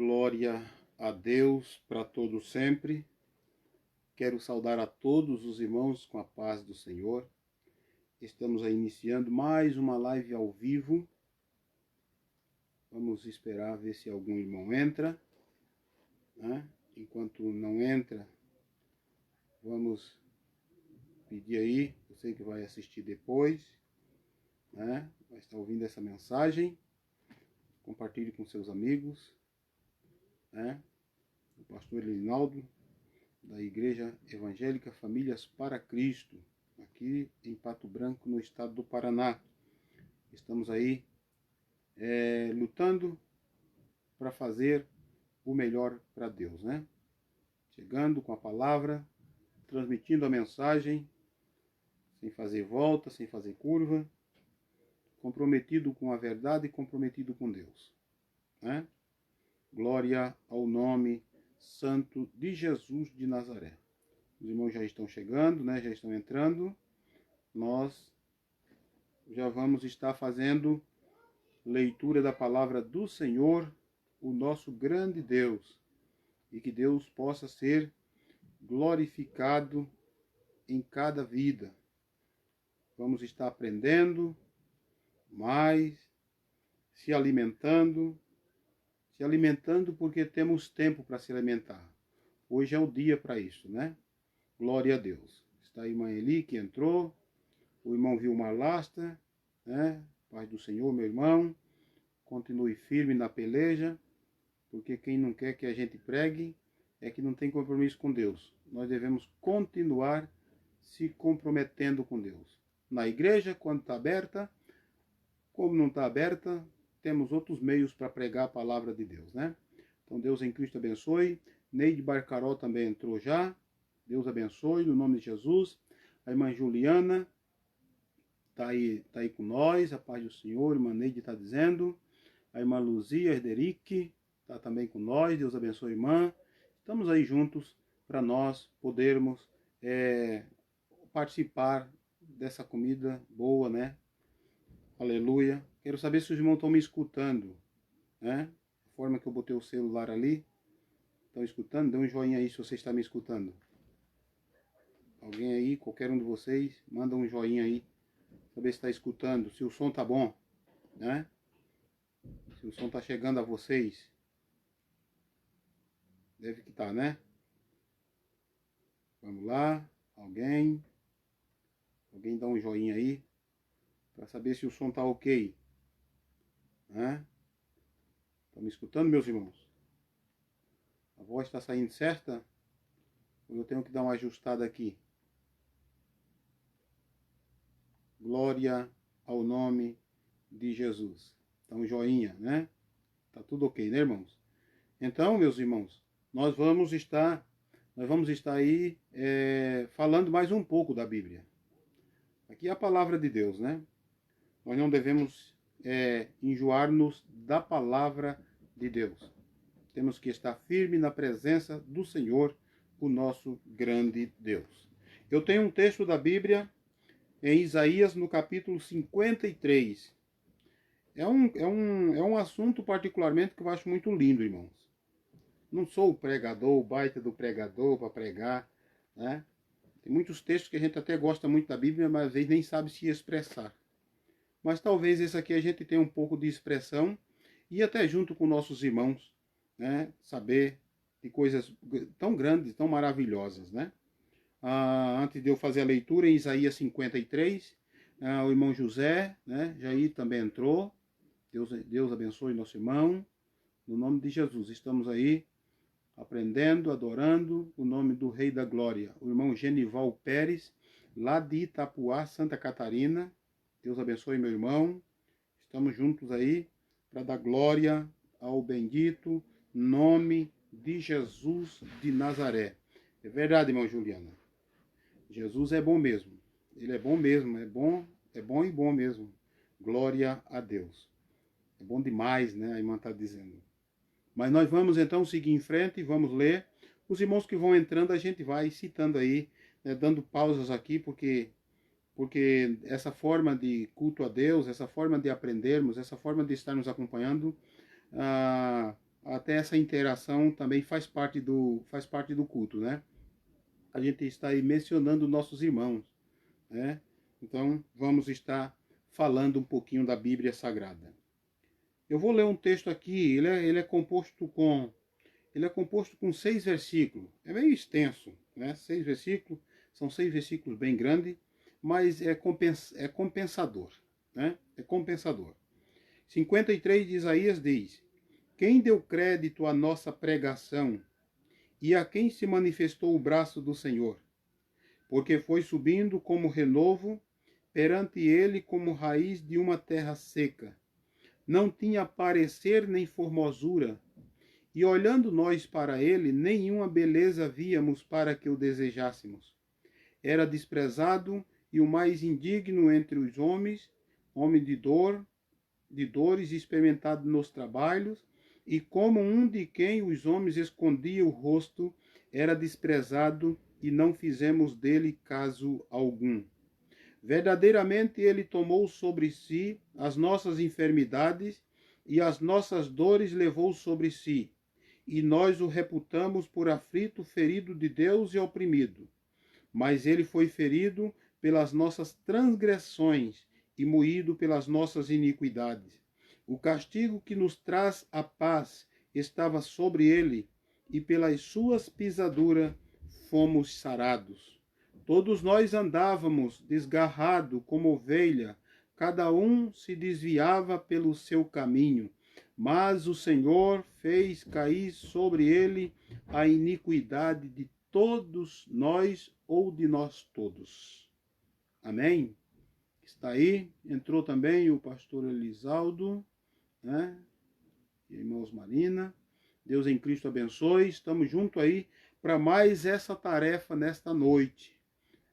Glória a Deus para todos sempre. Quero saudar a todos os irmãos com a paz do Senhor. Estamos aí iniciando mais uma live ao vivo. Vamos esperar ver se algum irmão entra, né? Enquanto não entra, vamos pedir aí, você que vai assistir depois, né? Vai estar ouvindo essa mensagem, compartilhe com seus amigos, né? O pastor Linaldo, da Igreja Evangélica Famílias para Cristo, aqui em Pato Branco, no estado do Paraná. Estamos aí lutando para fazer o melhor para Deus, né? Chegando com a palavra, transmitindo a mensagem, sem fazer volta, sem fazer curva, comprometido com a verdade e comprometido com Deus, né? Glória ao nome santo de Jesus de Nazaré. Os irmãos já estão chegando, né? Já estão entrando. Nós já vamos estar fazendo leitura da palavra do Senhor, o nosso grande Deus, e que Deus possa ser glorificado em cada vida. Vamos estar aprendendo mais, se alimentando porque temos tempo para se alimentar. Hoje é o dia para isso, né? Glória a Deus. Está a irmã Eli que entrou, o irmão Vilmar Lastra, né? Paz do Senhor, meu irmão. Continue firme na peleja, porque quem não quer que a gente pregue é que não tem compromisso com Deus. Nós devemos continuar se comprometendo com Deus. Na igreja, quando está aberta, como não está aberta, temos outros meios para pregar a palavra de Deus, né? Então Deus em Cristo abençoe. Neide Barcarol também entrou já. Deus abençoe, no nome de Jesus. A irmã Juliana está aí com nós, a paz do Senhor, a irmã Neide está dizendo. A irmã Luzia Erderick está também com nós, Deus abençoe, irmã. Estamos aí juntos para nós podermos participar dessa comida boa, né? Aleluia. Quero saber se os irmãos estão me escutando, né? A forma que eu botei o celular ali. Estão escutando? Dê um joinha aí se você está me escutando. Alguém aí, qualquer um de vocês, manda um joinha aí. Saber se está escutando, se o som tá bom, né? Se o som está chegando a vocês. Deve que tá, né? Vamos lá. Alguém dá um joinha aí. Para saber se o som tá ok. Né? Estão me escutando, meus irmãos? A voz está saindo certa? Ou eu tenho que dar uma ajustada aqui? Glória ao nome de Jesus. Então, joinha, né? Tá tudo ok, né, irmãos? Então, meus irmãos, nós vamos estar aí falando mais um pouco da Bíblia. Aqui é a palavra de Deus, né? Nós não devemos enjoar-nos da palavra de Deus. Temos que estar firme na presença do Senhor, o nosso grande Deus. Eu tenho um texto da Bíblia em Isaías, no capítulo 53. É um assunto particularmente que eu acho muito lindo, irmãos. Não sou o pregador, o baita do pregador para pregar, né? Tem muitos textos que a gente até gosta muito da Bíblia, mas às vezes nem sabe se expressar. Mas talvez esse aqui a gente tenha um pouco de expressão e até junto com nossos irmãos, né? Saber de coisas tão grandes, tão maravilhosas, né? Antes de eu fazer a leitura, em Isaías 53, o irmão José, né? Jair também entrou. Deus abençoe nosso irmão. No nome de Jesus, estamos aí aprendendo, adorando o nome do Rei da Glória. O irmão Genival Pérez, lá de Itapuá, Santa Catarina. Deus abençoe meu irmão. Estamos juntos aí para dar glória ao bendito nome de Jesus de Nazaré. É verdade, irmão Juliana. Jesus é bom mesmo. Ele é bom mesmo. É bom e bom mesmo. Glória a Deus. É bom demais, né? A irmã está dizendo. Mas nós vamos então seguir em frente e vamos ler. Os irmãos que vão entrando, a gente vai citando aí, né, dando pausas aqui, porque essa forma de culto a Deus, essa forma de aprendermos, essa forma de estar nos acompanhando, até essa interação também faz parte do culto, né? A gente está aí mencionando nossos irmãos, né? Então, vamos estar falando um pouquinho da Bíblia Sagrada. Eu vou ler um texto aqui, ele é composto com 6 versículos. É meio extenso, né? 6 versículos, são 6 versículos bem grandes, mas é compensador, né? É compensador. 53 de Isaías diz: quem deu crédito à nossa pregação e a quem se manifestou o braço do Senhor? Porque foi subindo como renovo, perante ele como raiz de uma terra seca. Não tinha parecer nem formosura, e olhando nós para ele, nenhuma beleza víamos para que o desejássemos. Era desprezado e o mais indigno entre os homens, homem de dores, experimentado nos trabalhos, e como um de quem os homens escondiam o rosto, era desprezado e não fizemos dele caso algum. Verdadeiramente ele tomou sobre si as nossas enfermidades e as nossas dores levou sobre si. E nós o reputamos por aflito, ferido de Deus e oprimido. Mas ele foi ferido pelas nossas transgressões e moído pelas nossas iniquidades. O castigo que nos traz a paz estava sobre ele, e pelas suas pisaduras fomos sarados. Todos nós andávamos desgarrado como ovelha, cada um se desviava pelo seu caminho, mas o Senhor fez cair sobre ele a iniquidade de todos nós ou de nós todos. Amém? Está aí, entrou também o pastor Elisaldo, né? Irmãos Marina, Deus em Cristo abençoe, estamos juntos aí para mais essa tarefa nesta noite.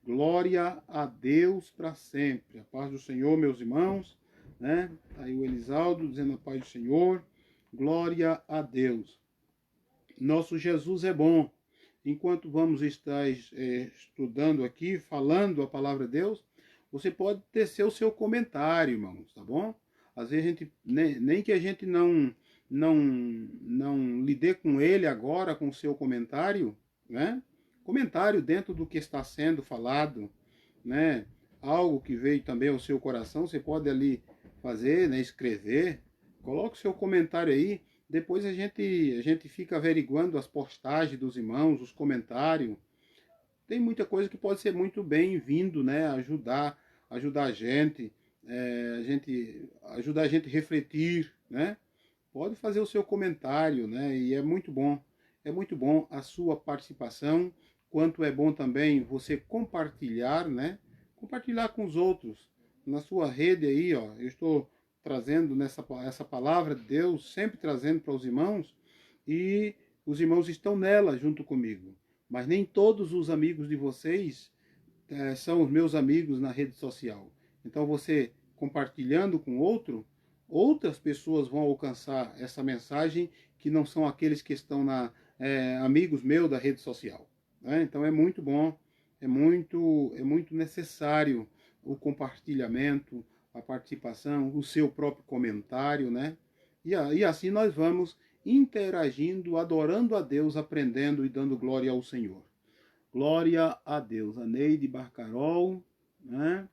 Glória a Deus para sempre. A paz do Senhor, meus irmãos, né? Aí o Elisaldo dizendo a paz do Senhor. Glória a Deus. Nosso Jesus é bom. Enquanto vamos estar estudando aqui, falando a palavra de Deus, você pode tecer o seu comentário, irmãos, tá bom? Às vezes a gente, nem que a gente não lide com ele agora, com o seu comentário, né? Comentário dentro do que está sendo falado, né? Algo que veio também ao seu coração, você pode ali fazer, né? Escrever, coloque o seu comentário aí, depois a gente fica averiguando as postagens dos irmãos, os comentários. Tem muita coisa que pode ser muito bem-vindo, né? Ajudar a gente, ajudar a gente a refletir, né? Pode fazer o seu comentário, né? E é muito bom a sua participação, quanto é bom também você compartilhar, né? Compartilhar com os outros, na sua rede aí, ó. Eu estou trazendo essa palavra de Deus, sempre trazendo para os irmãos, e os irmãos estão nela junto comigo. Mas nem todos os amigos de vocês são os meus amigos na rede social. Então você compartilhando com outras pessoas vão alcançar essa mensagem que não são aqueles que estão amigos meus da rede social. Né? Então é muito bom, é muito necessário o compartilhamento, a participação, o seu próprio comentário, né? E assim nós vamos interagindo, adorando a Deus, aprendendo e dando glória ao Senhor. Glória a Deus. A Neide Barcarol, né?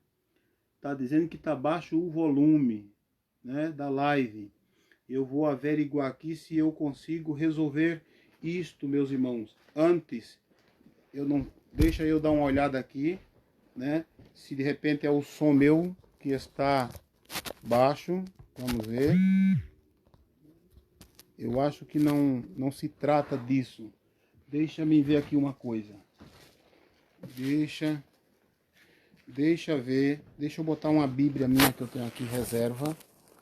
Tá dizendo que tá baixo o volume, né, da live. Eu vou averiguar aqui se eu consigo resolver isto, meus irmãos. Antes, deixa eu dar uma olhada aqui, né? Se de repente é o som meu que está baixo, vamos ver. Eu acho que não se trata disso. Deixa-me ver aqui uma coisa. Deixa ver. Deixa eu botar uma Bíblia minha que eu tenho aqui reserva.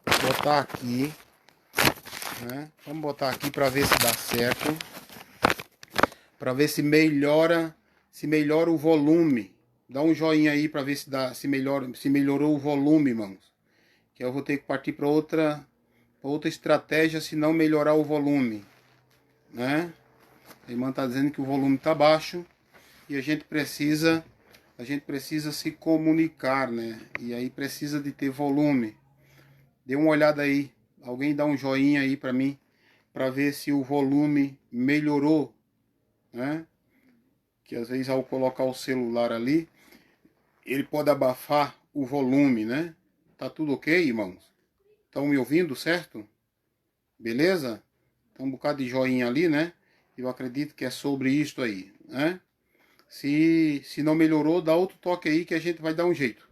Botar aqui, né? Vamos botar aqui para ver se dá certo. Para ver se melhora o volume. Dá um joinha aí para ver se melhorou o volume, irmãos. Que eu vou ter que partir para outra estratégia se não melhorar o volume, né? A irmã está dizendo que o volume está baixo e a gente precisa se comunicar, né? E aí precisa de ter volume. Dê uma olhada aí, alguém dá um joinha aí para mim, para ver se o volume melhorou, né? Que às vezes ao colocar o celular ali, ele pode abafar o volume, né? Tá tudo ok, irmãos? Estão me ouvindo, certo? Beleza? Tem um bocado de joinha ali, né? Eu acredito que é sobre isto aí, né? Se não melhorou, dá outro toque aí que a gente vai dar um jeito,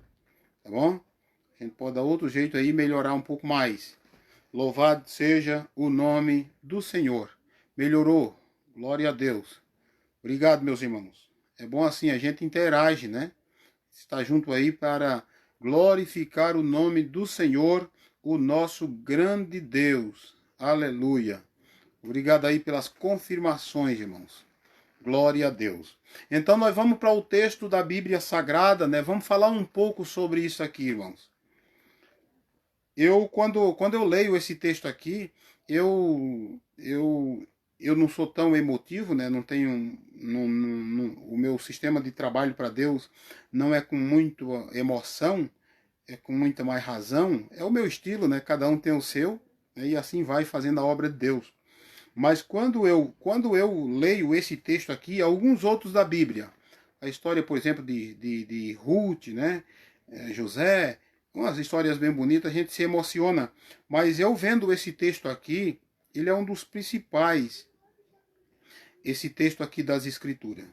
tá bom? A gente pode dar outro jeito aí e melhorar um pouco mais. Louvado seja o nome do Senhor. Melhorou. Glória a Deus. Obrigado, meus irmãos. É bom assim, a gente interage, né? Está junto aí para glorificar o nome do Senhor, o nosso grande Deus. Aleluia. Obrigado aí pelas confirmações, irmãos. Glória a Deus. Então nós vamos para o texto da Bíblia Sagrada, né? Vamos falar um pouco sobre isso aqui, irmãos. Quando eu leio esse texto aqui, eu não sou tão emotivo, né? Não tenho o meu sistema de trabalho para Deus não é com muita emoção, é com muita mais razão. É o meu estilo, né? Cada um tem o seu, né? E assim vai fazendo a obra de Deus. Mas quando eu leio esse texto aqui, alguns outros da Bíblia, a história, por exemplo, de Ruth, né? José, umas histórias bem bonitas, a gente se emociona. Mas eu vendo esse texto aqui, ele é um dos principais, esse texto aqui das Escrituras.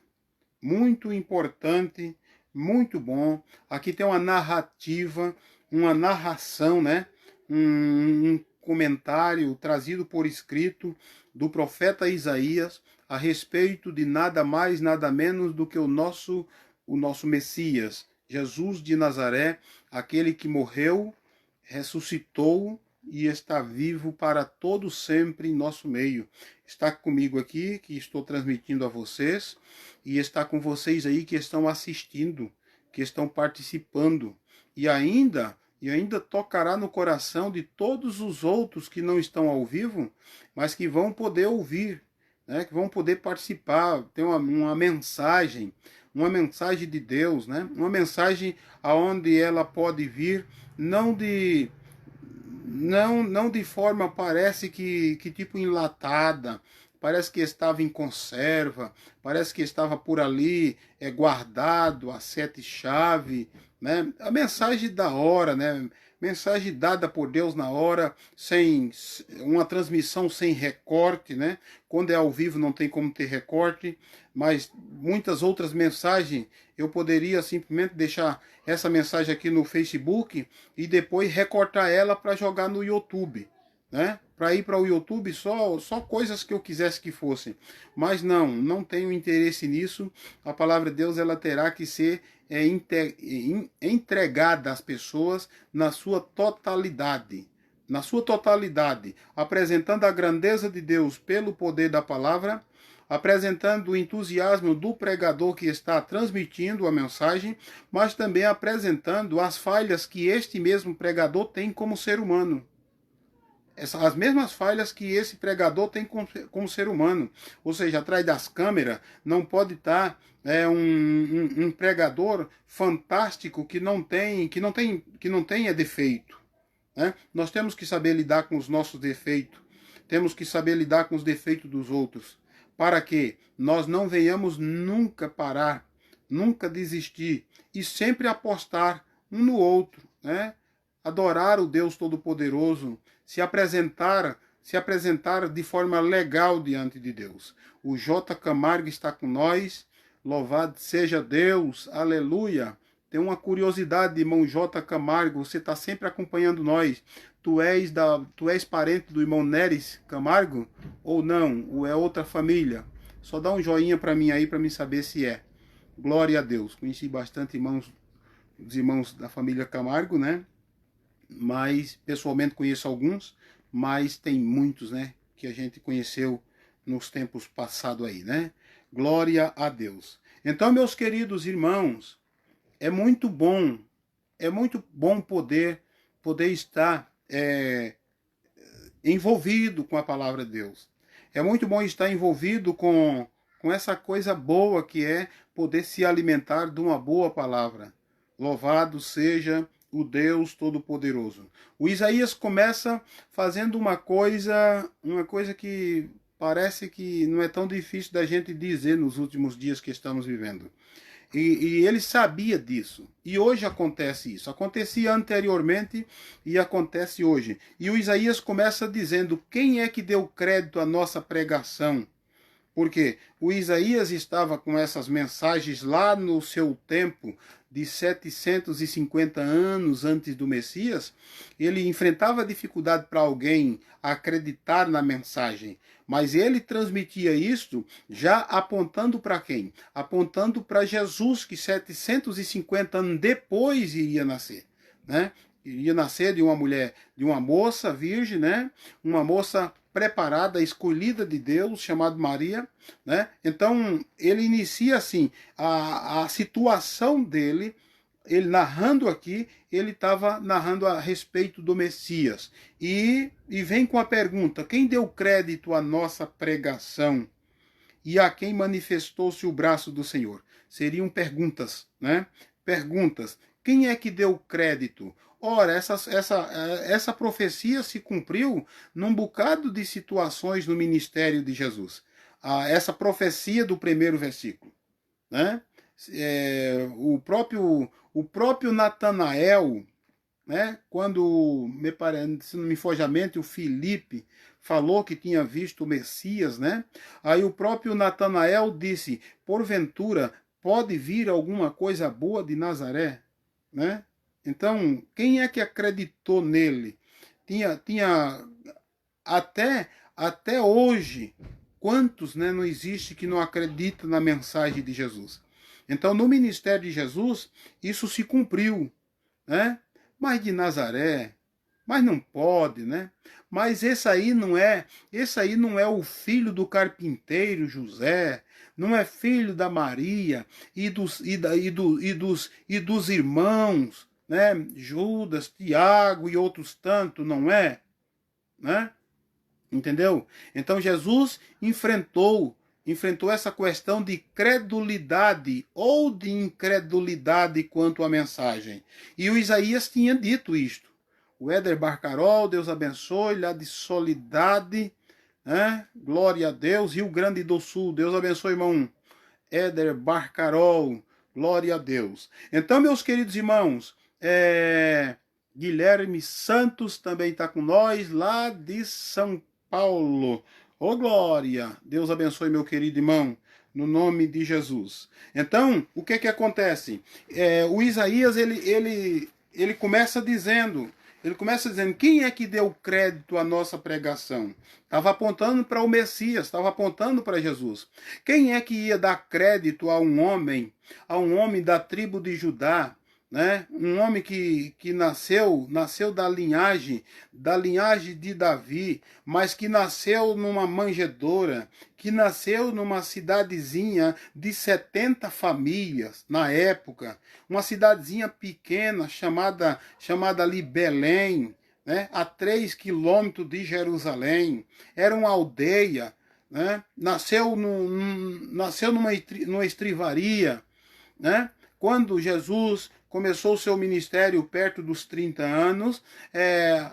Muito importante, muito bom. Aqui tem uma narrativa, uma narração, né? Um comentário trazido por escrito do profeta Isaías a respeito de nada mais, nada menos do que o nosso Messias, Jesus de Nazaré, aquele que morreu, ressuscitou e está vivo para todo sempre em nosso meio. Está comigo aqui, que estou transmitindo a vocês, e está com vocês aí que estão assistindo, que estão participando, e ainda tocará no coração de todos os outros que não estão ao vivo, mas que vão poder ouvir, né? Que vão poder participar, ter uma mensagem de Deus, né? Uma mensagem aonde ela pode vir não de forma, parece que tipo enlatada, parece que estava em conserva, parece que estava por ali guardado a 7 chaves, né? A mensagem da hora, né? Mensagem dada por Deus na hora, sem uma transmissão sem recorte, né? Quando é ao vivo não tem como ter recorte, mas muitas outras mensagens eu poderia simplesmente deixar essa mensagem aqui no Facebook e depois recortar ela para jogar no YouTube, né? Para ir para o YouTube só coisas que eu quisesse que fossem. Mas não tenho interesse nisso. A palavra de Deus ela terá que ser entregada às pessoas na sua totalidade. Na sua totalidade, apresentando a grandeza de Deus pelo poder da palavra, apresentando o entusiasmo do pregador que está transmitindo a mensagem, mas também apresentando as falhas que este mesmo pregador tem como ser humano. As mesmas falhas que esse pregador tem como ser humano. Ou seja, atrás das câmeras não pode estar um pregador fantástico que não tenha defeito, né? Nós temos que saber lidar com os nossos defeitos. Temos que saber lidar com os defeitos dos outros, para que nós não venhamos nunca parar, nunca desistir e sempre apostar um no outro, né? Adorar o Deus Todo-Poderoso, se apresentar de forma legal diante de Deus. O J. Camargo está com nós, louvado seja Deus, aleluia. Tem uma curiosidade, irmão J. Camargo, você está sempre acompanhando nós. Tu és parente do irmão Neres Camargo? Ou não? Ou é outra família? Só dá um joinha para mim aí, para mim saber se é. Glória a Deus. Conheci bastante os irmãos da família Camargo, né? Mas pessoalmente conheço alguns, mas tem muitos, né, que a gente conheceu nos tempos passados aí, né? Glória a Deus. Então, meus queridos irmãos, é muito bom poder estar envolvido com a palavra de Deus. É muito bom estar envolvido com essa coisa boa que é poder se alimentar de uma boa palavra. Louvado seja o Deus Todo-Poderoso. O Isaías começa fazendo uma coisa que parece que não é tão difícil da gente dizer nos últimos dias que estamos vivendo. E ele sabia disso. E hoje acontece isso. Acontecia anteriormente e acontece hoje. E o Isaías começa dizendo: quem é que deu crédito à nossa pregação? Porque o Isaías estava com essas mensagens lá no seu tempo de 750 anos antes do Messias. Ele enfrentava dificuldade para alguém acreditar na mensagem, mas ele transmitia isto já apontando para quem? Apontando para Jesus, que 750 anos depois iria nascer, né? Iria nascer de uma mulher, de uma moça virgem, né? Uma moça preparada, escolhida de Deus, chamada Maria, né? Então, ele inicia assim, a situação dele, ele narrando aqui, ele estava narrando a respeito do Messias. E vem com a pergunta: quem deu crédito à nossa pregação e a quem manifestou-se o braço do Senhor? Seriam perguntas, né? Perguntas. Quem é que deu crédito? Ora, essa profecia se cumpriu num bocado de situações no ministério de Jesus. Essa profecia do primeiro versículo, né? O próprio Natanael, né? Quando, se não me foge a mente, o Filipe falou que tinha visto o Messias, né? Aí o próprio Natanael disse: porventura pode vir alguma coisa boa de Nazaré, né? Então, quem é que acreditou nele? Tinha até hoje, quantos, né, não existe que não acredita na mensagem de Jesus? Então, no ministério de Jesus, isso se cumpriu, né? Mas de Nazaré, mas não pode, né? Mas esse aí não é o filho do carpinteiro José, não é filho da Maria e dos irmãos, né? Judas, Tiago e outros tantos, não é, né? Entendeu? Então Jesus enfrentou essa questão de credulidade ou de incredulidade quanto à mensagem. E o Isaías tinha dito isto. O Éder Barcarol, Deus abençoe, lá de Solidade, né? Glória a Deus, Rio Grande do Sul, Deus abençoe, irmão Éder Barcarol, glória a Deus. Então, meus queridos irmãos, Guilherme Santos também está com nós, lá de São Paulo. Ô glória, Deus abençoe, meu querido irmão, no nome de Jesus. Então, o que que acontece? O Isaías, ele começa dizendo... quem é que deu crédito à nossa pregação? Estava apontando para o Messias, estava apontando para Jesus. Quem é que ia dar crédito a um homem da tribo de Judá, né? Um homem que nasceu da linhagem de Davi, mas que nasceu numa manjedoura, que nasceu numa cidadezinha de 70 famílias na época, uma cidadezinha pequena chamada ali Belém, né? A 3 quilômetros de Jerusalém. Era uma aldeia, né? Nasceu numa estrivaria, né? Quando Jesus começou o seu ministério perto dos 30 anos,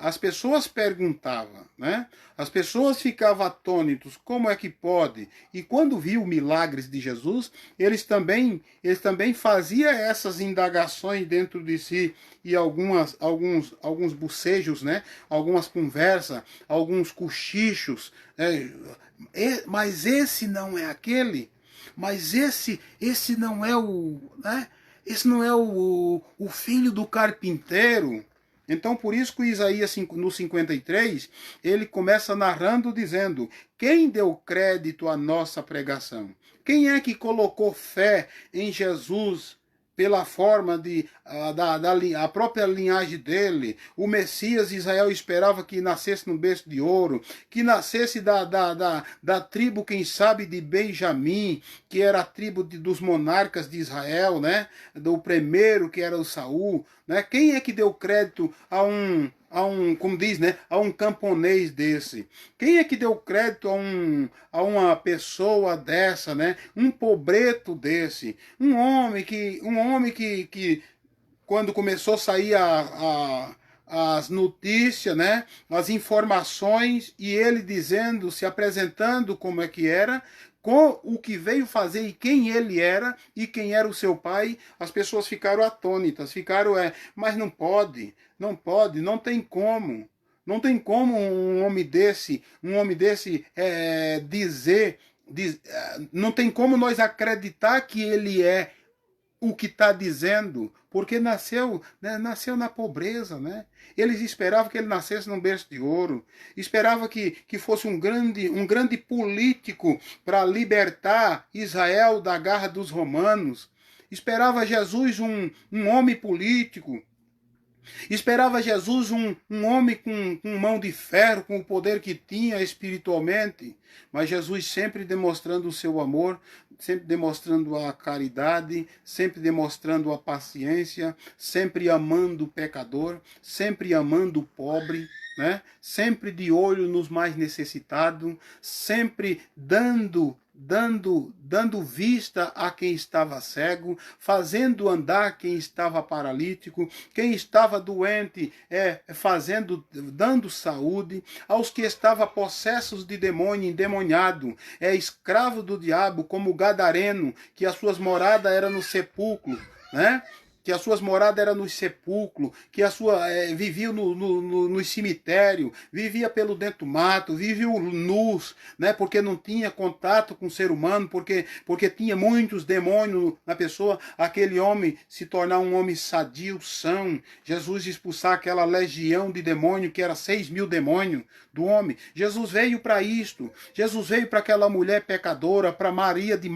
as pessoas perguntavam, né? As pessoas ficavam atônitos, como é que pode? E quando viu milagres de Jesus, eles também faziam essas indagações dentro de si e alguns bocejos, né? Algumas conversas, alguns cochichos. Mas esse não é aquele? Mas esse não é o... né? Esse não é o filho do carpinteiro. Então, por isso que o Isaías, no 53, ele começa narrando, dizendo: quem deu crédito à nossa pregação? Quem é que colocou fé em Jesus pela forma a própria linhagem dele? O Messias, Israel esperava que nascesse no berço de ouro, que nascesse da tribo, quem sabe, de Benjamim, que era a tribo dos monarcas de Israel, né? Do primeiro, que era o Saul, né? Quem é que deu crédito a um, como diz, né, a um camponês desse? Quem é que deu crédito a uma pessoa dessa, né? Um pobreto desse, um homem que quando começou a sair as notícias, né, as informações, e ele dizendo, se apresentando como é que era, com o que veio fazer e quem ele era e quem era o seu pai, as pessoas ficaram atônitas, ficaram, mas não pode, não pode, não tem como. Não tem como um homem desse dizer, não tem como nós acreditar que ele é o que está dizendo, porque nasceu, né, nasceu na pobreza, né? Eles esperavam que ele nascesse num berço de ouro, esperavam que fosse um grande político para libertar Israel da garra dos romanos, esperava Jesus um homem político, esperava Jesus um homem com mão de ferro, com o poder que tinha espiritualmente, mas Jesus sempre demonstrando o seu amor, sempre demonstrando a caridade, sempre demonstrando a paciência, sempre amando o pecador, sempre amando o pobre, né? Sempre de olho nos mais necessitados, sempre dando vista a quem estava cego, fazendo andar quem estava paralítico, quem estava doente, dando saúde, aos que estavam possessos de demônio, endemoniado, escravo do diabo, como o gadareno, que as suas moradas eram no sepulcro, né? Que as suas moradas eram no sepulcro, que vivia no cemitério, vivia pelo dentro do mato, vivia nus, né? Porque não tinha contato com o ser humano, porque tinha muitos demônios na pessoa, aquele homem se tornar um homem sadio, são, Jesus expulsar aquela legião de demônio, que era 6.000 demônios do homem. Jesus veio para isto, Jesus veio para aquela mulher pecadora, para Maria de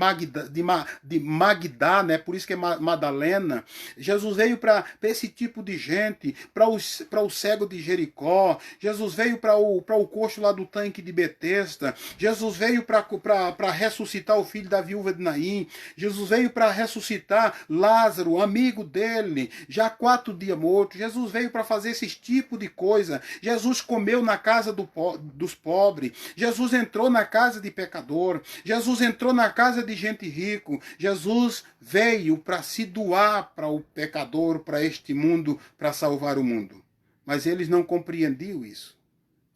Magdá, né? Por isso que é Madalena. Jesus veio para esse tipo de gente, para o cego de Jericó, Jesus veio para o coxo lá do tanque de Betesda, Jesus veio para ressuscitar o filho da viúva de Naim, Jesus veio para ressuscitar Lázaro, amigo dele, já 4 dias morto, Jesus veio para fazer esse tipo de coisa, Jesus comeu na casa dos pobres, Jesus entrou na casa de pecador, Jesus entrou na casa de gente rico, Jesus veio para se doar para o pecador, para este mundo, para salvar o mundo. Mas eles não compreendiam isso.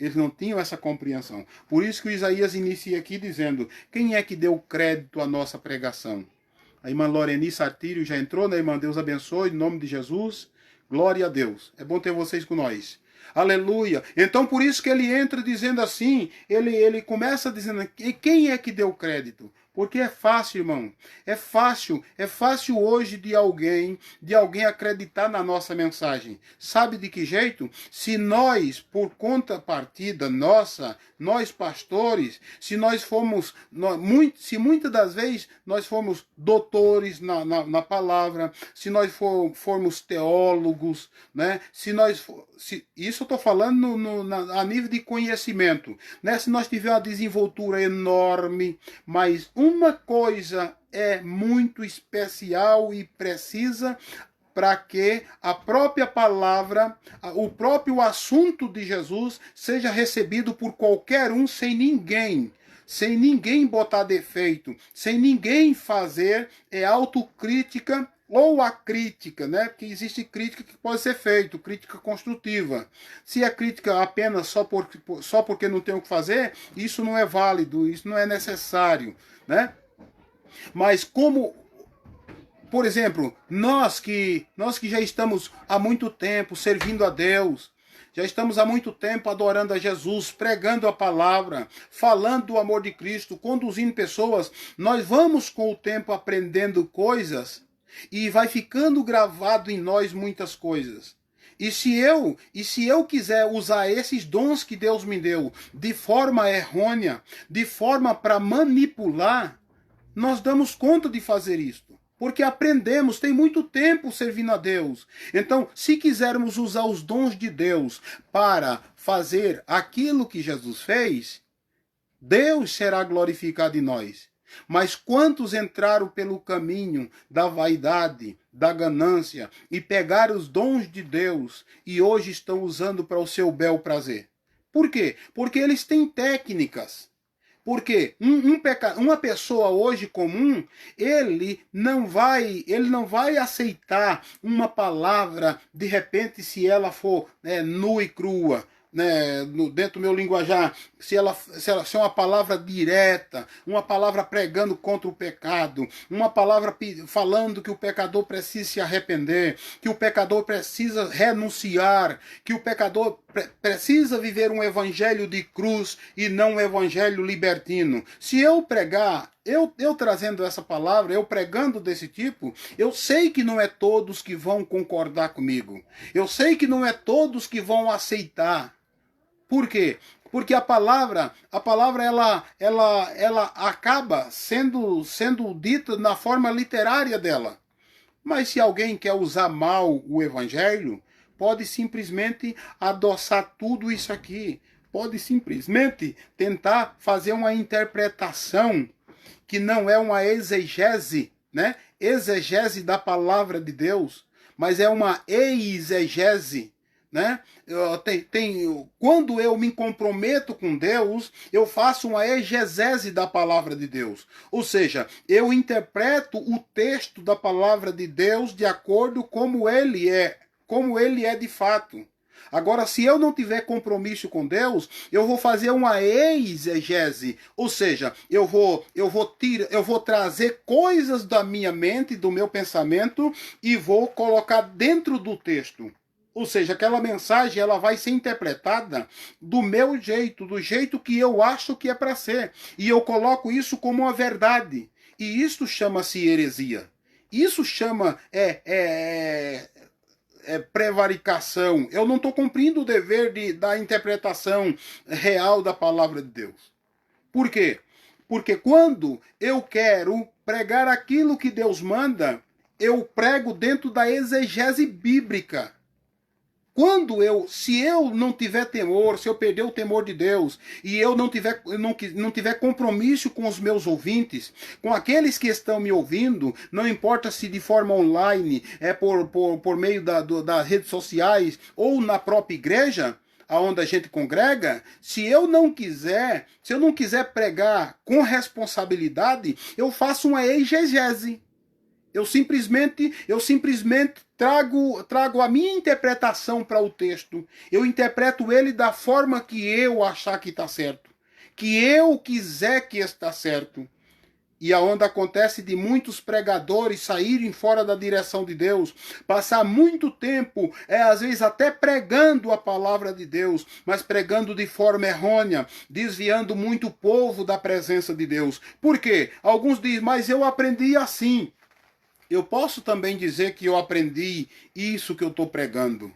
Eles não tinham essa compreensão. Por isso que o Isaías inicia aqui dizendo: quem é que deu crédito à nossa pregação? A irmã Loreni Sartírio já entrou, né, irmã? Deus abençoe, em nome de Jesus. Glória a Deus. É bom ter vocês com nós. Aleluia. Então por isso que ele entra dizendo assim, ele começa dizendo, quem é que deu crédito? Porque é fácil, irmão. É fácil hoje de alguém acreditar na nossa mensagem. Sabe de que jeito? Se nós, por contrapartida nossa, nós pastores, se nós formos, se muitas das vezes nós formos doutores na palavra, se nós formos teólogos, né? Isso eu estou falando a nível de conhecimento, né? Se nós tivermos uma desenvoltura enorme, mas uma coisa é muito especial e precisa para que a própria palavra, o próprio assunto de Jesus seja recebido por qualquer um sem ninguém botar defeito, sem ninguém fazer autocrítica ou a crítica, né? Porque existe crítica que pode ser feita, crítica construtiva. Se é crítica apenas só porque não tem o que fazer, isso não é válido, isso não é necessário, né? Mas como, por exemplo, nós que já estamos há muito tempo servindo a Deus, já estamos há muito tempo adorando a Jesus, pregando a palavra, falando do amor de Cristo, conduzindo pessoas, nós vamos com o tempo aprendendo coisas e vai ficando gravado em nós muitas coisas. E se eu quiser usar esses dons que Deus me deu de forma errônea, de forma para manipular, nós damos conta de fazer isto. Porque aprendemos, tem muito tempo servindo a Deus. Então, se quisermos usar os dons de Deus para fazer aquilo que Jesus fez, Deus será glorificado em nós. Mas quantos entraram pelo caminho da vaidade, da ganância e pegaram os dons de Deus e hoje estão usando para o seu bel prazer? Por quê? Porque eles têm técnicas. Porque uma pessoa hoje comum, ele não vai aceitar uma palavra, de repente, se ela for nua e crua, né, dentro do meu linguajar, se ela é uma palavra direta, uma palavra pregando contra o pecado, uma palavra falando que o pecador precisa se arrepender, que o pecador precisa renunciar, que o pecador precisa viver um evangelho de cruz e não um evangelho libertino. Se eu pregar, eu trazendo essa palavra, eu pregando desse tipo, eu sei que não é todos que vão concordar comigo. Eu sei que não é todos que vão aceitar. Por quê? Porque a palavra ela acaba sendo dita na forma literária dela. Mas se alguém quer usar mal o evangelho, pode simplesmente adoçar tudo isso aqui. Pode simplesmente tentar fazer uma interpretação que não é uma exegese, né? Exegese da palavra de Deus, mas é uma exegese, né? Quando eu me comprometo com Deus, eu faço uma exegese da palavra de Deus. Ou seja, eu interpreto o texto da palavra de Deus de acordo como ele é de fato. Agora, se eu não tiver compromisso com Deus, eu vou fazer uma exegese, ou seja, eu vou trazer coisas da minha mente, do meu pensamento, e vou colocar dentro do texto. Ou seja, aquela mensagem ela vai ser interpretada do meu jeito, do jeito que eu acho que é para ser. E eu coloco isso como uma verdade. E isso chama-se heresia. Isso chama prevaricação. Eu não estou cumprindo o dever da interpretação real da palavra de Deus. Por quê? Porque quando eu quero pregar aquilo que Deus manda, eu prego dentro da exegese bíblica. Se eu não tiver temor, se eu perder o temor de Deus, e eu não tiver compromisso com os meus ouvintes, com aqueles que estão me ouvindo, não importa se de forma online, por meio das redes sociais, ou na própria igreja, aonde a gente congrega, se eu não quiser pregar com responsabilidade, eu faço uma exegese. Eu simplesmente trago a minha interpretação para o texto. Eu interpreto ele da forma que eu achar que está certo. Que eu quiser que está certo. E aonde acontece de muitos pregadores saírem fora da direção de Deus, passar muito tempo, às vezes até pregando a palavra de Deus, mas pregando de forma errônea, desviando muito o povo da presença de Deus. Por quê? Alguns dizem, mas eu aprendi assim. Eu posso também dizer que eu aprendi isso que eu estou pregando.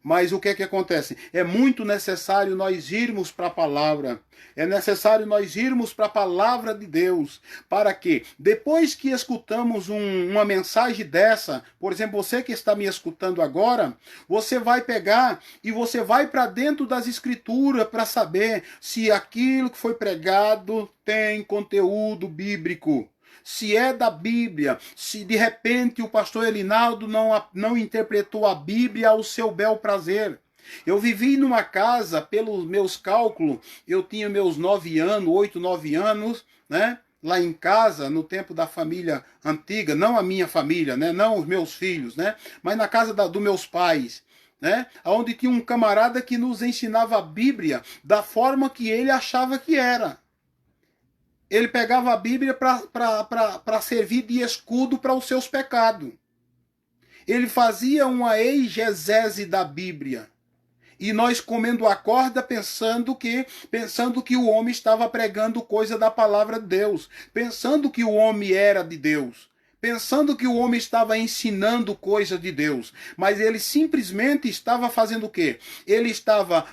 Mas o que é que acontece? É muito necessário nós irmos para a palavra. É necessário nós irmos para a palavra de Deus. Para que, depois que escutamos uma mensagem dessa, por exemplo, você que está me escutando agora, você vai pegar e você vai para dentro das escrituras para saber se aquilo que foi pregado tem conteúdo bíblico. Se é da Bíblia, se de repente o pastor Elinaldo não interpretou a Bíblia ao seu bel prazer. Eu vivi numa casa, pelos meus cálculos, eu tinha meus 8, 9 anos, né? Lá em casa, no tempo da família antiga, não a minha família, né? Não os meus filhos, né? Mas na casa dos meus pais, né? Onde tinha um camarada que nos ensinava a Bíblia da forma que ele achava que era. Ele pegava a Bíblia para servir de escudo para os seus pecados. Ele fazia uma exegese da Bíblia. E nós comendo a corda pensando que o homem estava pregando coisa da palavra de Deus. Pensando que o homem era de Deus. Pensando que o homem estava ensinando coisa de Deus, mas ele simplesmente estava fazendo o quê? Ele estava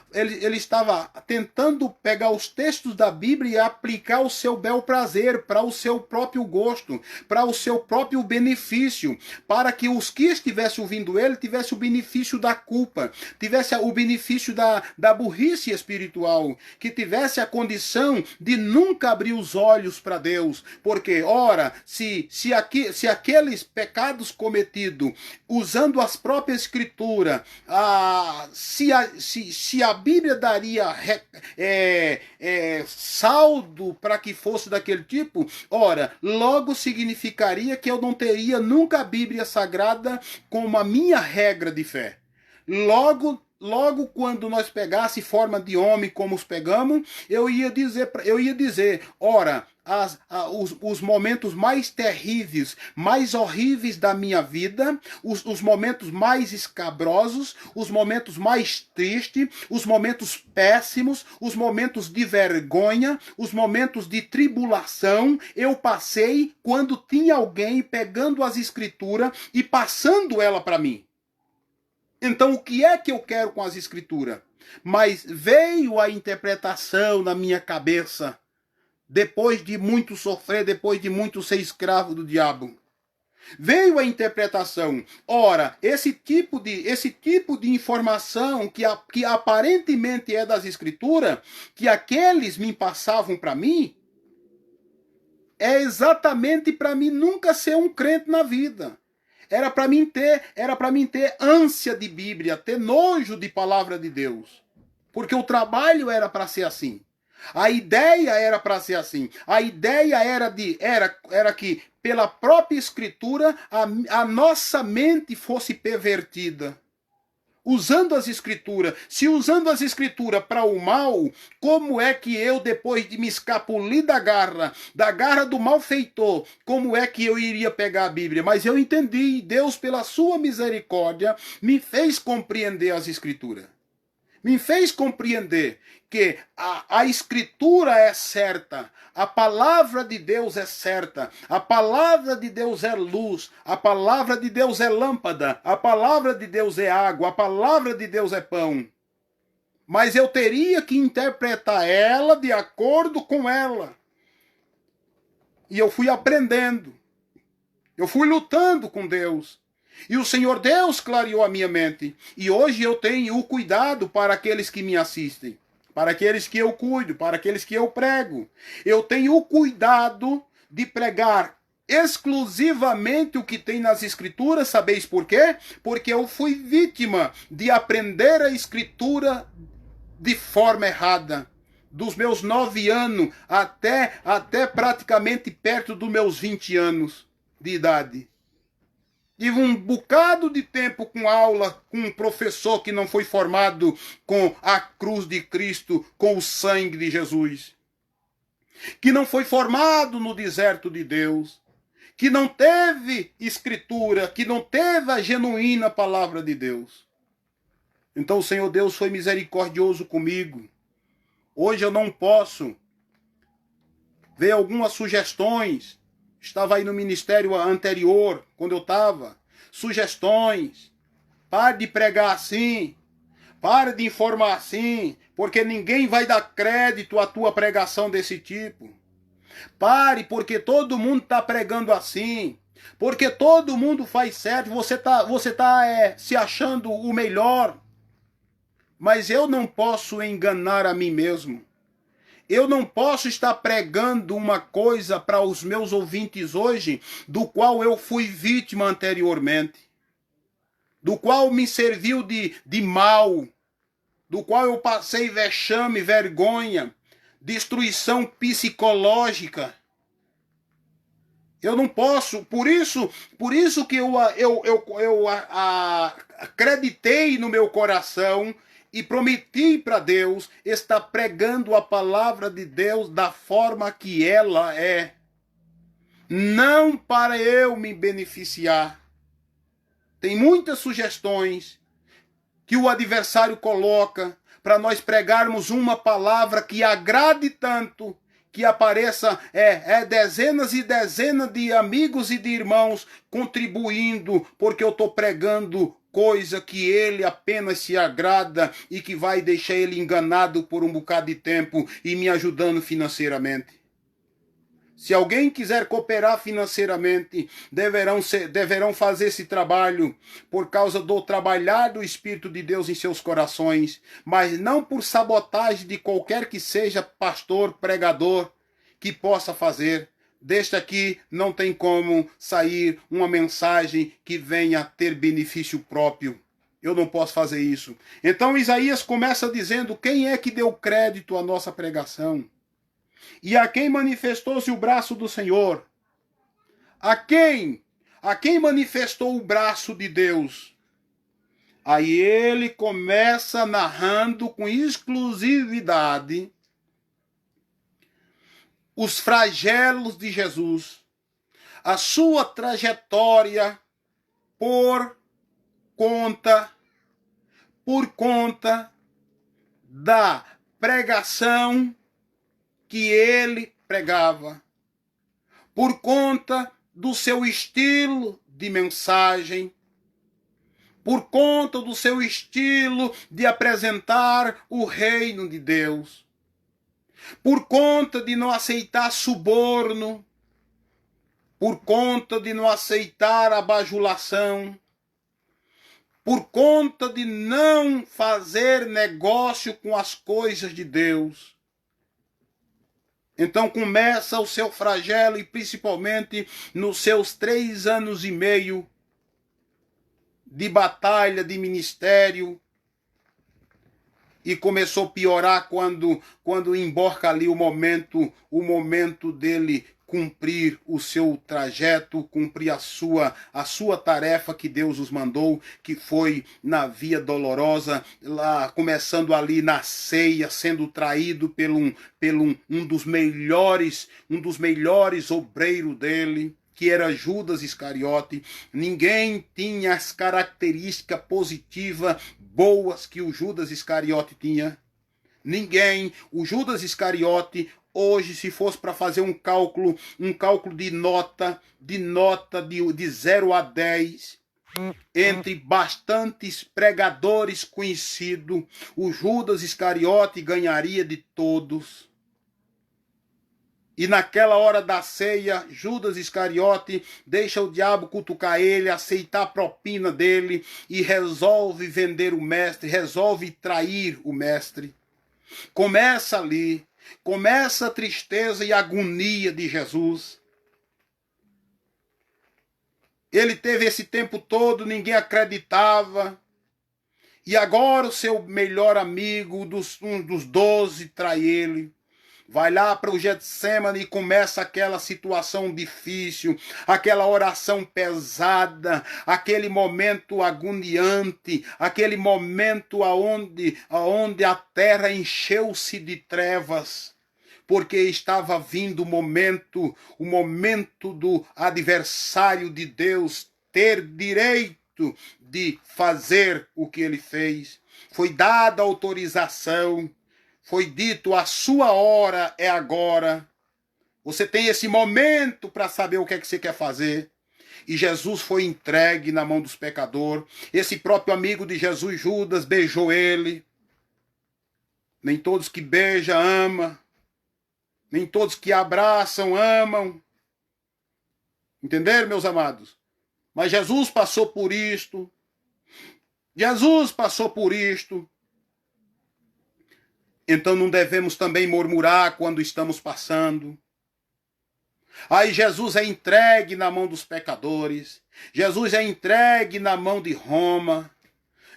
tentando pegar os textos da Bíblia e aplicar o seu bel prazer, para o seu próprio gosto, para o seu próprio benefício, para que os que estivessem ouvindo ele tivessem o benefício da culpa, tivesse o benefício da burrice espiritual, que tivesse a condição de nunca abrir os olhos para Deus, porque, ora, se se aqueles pecados cometidos usando as próprias escrituras, se a Bíblia daria saldo para que fosse daquele tipo, ora, logo significaria que eu não teria nunca a Bíblia Sagrada como a minha regra de fé. Logo quando nós pegasse forma de homem como os pegamos, eu ia dizer, ora, os momentos mais terríveis, mais horríveis da minha vida, os momentos mais escabrosos, os momentos mais tristes, os momentos péssimos, os momentos de vergonha, os momentos de tribulação, eu passei quando tinha alguém pegando as escrituras e passando ela para mim. Então, o que é que eu quero com as escrituras? Mas veio a interpretação na minha cabeça, depois de muito sofrer, depois de muito ser escravo do diabo. Veio a interpretação. Ora, esse tipo de informação que aparentemente é das escrituras, que aqueles me passavam para mim, é exatamente para mim nunca ser um crente na vida. Era para mim ter ânsia de Bíblia, ter nojo de palavra de Deus. Porque o trabalho era para ser assim. A ideia era para ser assim. A ideia era que pela própria escritura a nossa mente fosse pervertida. Usando as escrituras. Se usando as escrituras para o mal, como é que eu, depois de me escapulir da garra do malfeitor, como é que eu iria pegar a Bíblia? Mas eu entendi, Deus, pela sua misericórdia, me fez compreender as escrituras. Me fez compreender que a escritura é certa, a palavra de Deus é certa, a palavra de Deus é luz, a palavra de Deus é lâmpada, a palavra de Deus é água, a palavra de Deus é pão. Mas eu teria que interpretar ela de acordo com ela. E eu fui aprendendo, eu fui lutando com Deus. E o Senhor Deus clareou a minha mente. E hoje eu tenho o cuidado para aqueles que me assistem, para aqueles que eu cuido, para aqueles que eu prego. Eu tenho o cuidado de pregar exclusivamente o que tem nas Escrituras. Sabeis por quê? Porque eu fui vítima de aprender a Escritura de forma errada. Dos meus 9 anos até praticamente perto dos meus 20 anos de idade. Tive um bocado de tempo com aula com um professor que não foi formado com a cruz de Cristo, com o sangue de Jesus. Que não foi formado no deserto de Deus. Que não teve escritura, que não teve a genuína palavra de Deus. Então o Senhor Deus foi misericordioso comigo. Hoje eu não posso ver algumas sugestões. Estava aí no ministério anterior, quando eu estava. Sugestões. Pare de pregar assim. Pare de informar assim. Porque ninguém vai dar crédito à tua pregação desse tipo. Pare, porque todo mundo está pregando assim. Porque todo mundo faz certo. Você tá se achando o melhor. Mas eu não posso enganar a mim mesmo. Eu não posso estar pregando uma coisa para os meus ouvintes hoje, do qual eu fui vítima anteriormente, do qual me serviu de mal, do qual eu passei vexame, vergonha, destruição psicológica. Eu não posso, por isso que eu acreditei no meu coração e prometi para Deus estar pregando a palavra de Deus da forma que ela é. Não para eu me beneficiar. Tem muitas sugestões que o adversário coloca para nós pregarmos uma palavra que agrade tanto, que apareça dezenas e dezenas de amigos e de irmãos contribuindo, porque eu estou pregando coisa que ele apenas se agrada e que vai deixar ele enganado por um bocado de tempo e me ajudando financeiramente. Se alguém quiser cooperar financeiramente, deverão fazer esse trabalho por causa do trabalhar do Espírito de Deus em seus corações, mas não por sabotagem de qualquer que seja pastor, pregador, que possa fazer. deste aqui não tem como sair uma mensagem que venha ter benefício próprio. Eu não posso fazer isso. Então Isaías começa dizendo quem é que deu crédito à nossa pregação. E a quem manifestou-se o braço do Senhor. A quem? A quem manifestou o braço de Deus? Aí ele começa narrando com exclusividade os flagelos de Jesus, a sua trajetória por conta da pregação que ele pregava, por conta do seu estilo de mensagem, por conta do seu estilo de apresentar o reino de Deus, por conta de não aceitar suborno, por conta de não aceitar a bajulação, por conta de não fazer negócio com as coisas de Deus. Então começa o seu flagelo, e principalmente nos seus 3 anos e meio de batalha, de ministério, e começou a piorar quando emborca ali o momento dele cumprir o seu trajeto, cumprir a sua tarefa que Deus os mandou, que foi na via dolorosa, lá começando ali na ceia, sendo traído um dos melhores obreiros dele, que era Judas Iscariote. Ninguém tinha as características positivas, boas que o Judas Iscariote tinha. Ninguém. O Judas Iscariote, hoje, se fosse para fazer um cálculo de nota de 0 a 10, entre bastantes pregadores conhecidos, o Judas Iscariote ganharia de todos. E naquela hora da ceia, Judas Iscariote deixa o diabo cutucar ele, aceitar a propina dele e resolve vender o mestre, resolve trair o mestre. Começa ali, começa a tristeza e a agonia de Jesus. Ele teve esse tempo todo, ninguém acreditava. E agora o seu melhor amigo, um dos 12, trai ele. Vai lá para o Getsemane e começa aquela situação difícil, aquela oração pesada, aquele momento agoniante, aquele momento aonde a terra encheu-se de trevas, porque estava vindo o momento do adversário de Deus ter direito de fazer o que ele fez. Foi dada autorização. Foi dito, a sua hora é agora. Você tem esse momento para saber o que é que você quer fazer. E Jesus foi entregue na mão dos pecadores. Esse próprio amigo de Jesus, Judas, beijou ele. Nem todos que beijam amam. Nem todos que abraçam amam. Entenderam, meus amados? Mas Jesus passou por isto. Jesus passou por isto. Então não devemos também murmurar quando estamos passando. Aí Jesus é entregue na mão dos pecadores. Jesus é entregue na mão de Roma.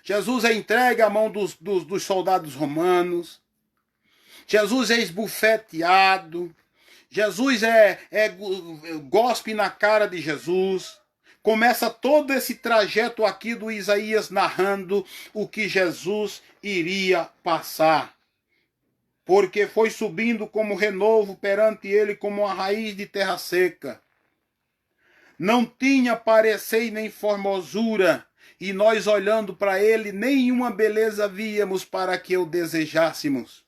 Jesus é entregue à mão dos soldados romanos. Jesus é esbufeteado. Jesus gospe na cara de Jesus. Começa todo esse trajeto aqui do Isaías narrando o que Jesus iria passar. Porque foi subindo como renovo perante ele, como uma raiz de terra seca. Não tinha parecer nem formosura, e nós olhando para ele, nenhuma beleza víamos para que o desejássemos.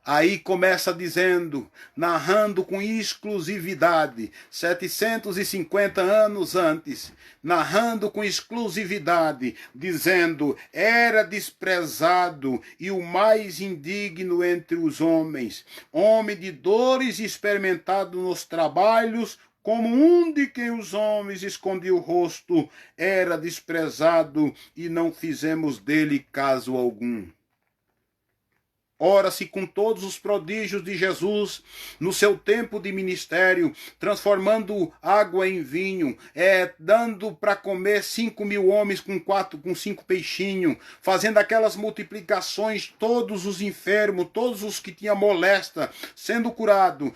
Aí começa dizendo, narrando com exclusividade, 750 anos antes, narrando com exclusividade, dizendo, era desprezado e o mais indigno entre os homens, homem de dores experimentado nos trabalhos, como um de quem os homens escondiam o rosto, era desprezado e não fizemos dele caso algum. Ora-se com todos os prodígios de Jesus no seu tempo de ministério, transformando água em vinho, dando para comer 5.000 homens com 5 peixinhos, fazendo aquelas multiplicações, todos os enfermos, todos os que tinham molesta, sendo curado.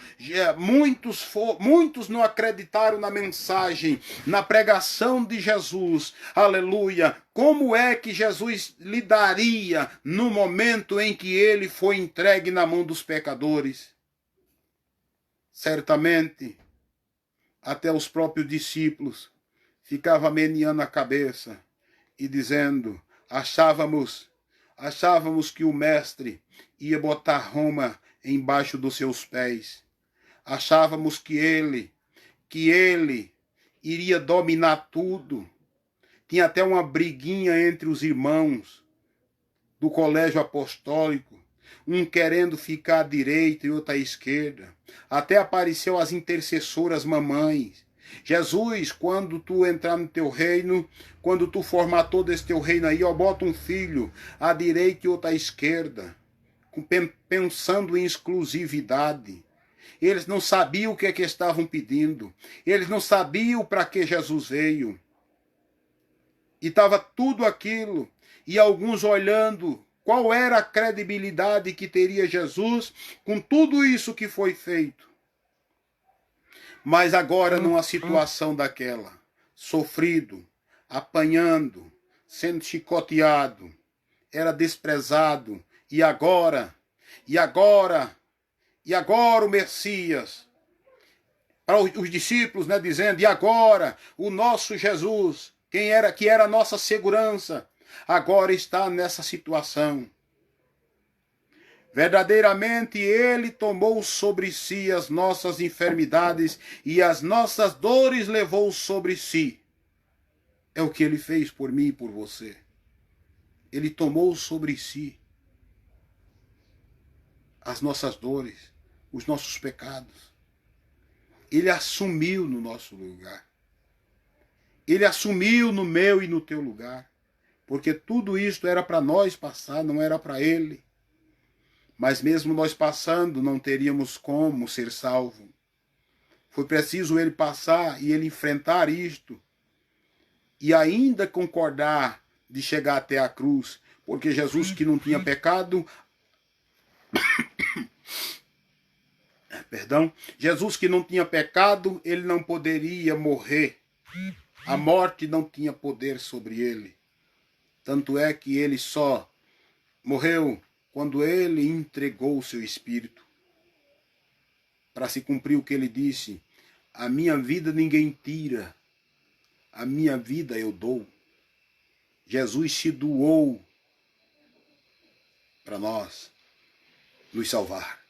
Muitos não acreditaram na mensagem, na pregação de Jesus. Aleluia! Como é que Jesus lidaria no momento em que ele foi entregue na mão dos pecadores? Certamente, até os próprios discípulos ficavam meneando a cabeça e dizendo, achávamos que o mestre ia botar Roma embaixo dos seus pés. Achávamos que ele iria dominar tudo. Tinha até uma briguinha entre os irmãos do colégio apostólico, um querendo ficar à direita e outro à esquerda. Até apareceu as intercessoras mamães. Jesus, quando tu entrar no teu reino, quando tu formar todo esse teu reino aí, bota um filho à direita e outro à esquerda, pensando em exclusividade. Eles não sabiam o que é que estavam pedindo. Eles não sabiam para que Jesus veio. E estava tudo aquilo, e alguns olhando qual era a credibilidade que teria Jesus com tudo isso que foi feito. Mas agora, numa situação daquela, sofrido, apanhando, sendo chicoteado, era desprezado, e agora o Messias, para os discípulos, né, dizendo, e agora o nosso Jesus, que era a nossa segurança, agora está nessa situação. Verdadeiramente ele tomou sobre si as nossas enfermidades e as nossas dores levou sobre si. É o que ele fez por mim e por você. Ele tomou sobre si as nossas dores, os nossos pecados. Ele assumiu no nosso lugar. Ele assumiu no meu e no teu lugar. Porque tudo isto era para nós passar, não era para ele. Mas mesmo nós passando, não teríamos como ser salvo. Foi preciso ele passar e ele enfrentar isto. E ainda concordar de chegar até a cruz. Porque Jesus, que não tinha pecado... Jesus, que não tinha pecado, ele não poderia morrer. A morte não tinha poder sobre ele. Tanto é que ele só morreu quando ele entregou o seu espírito. Para se cumprir o que ele disse, a minha vida ninguém tira, a minha vida eu dou. Jesus se doou para nós nos salvar.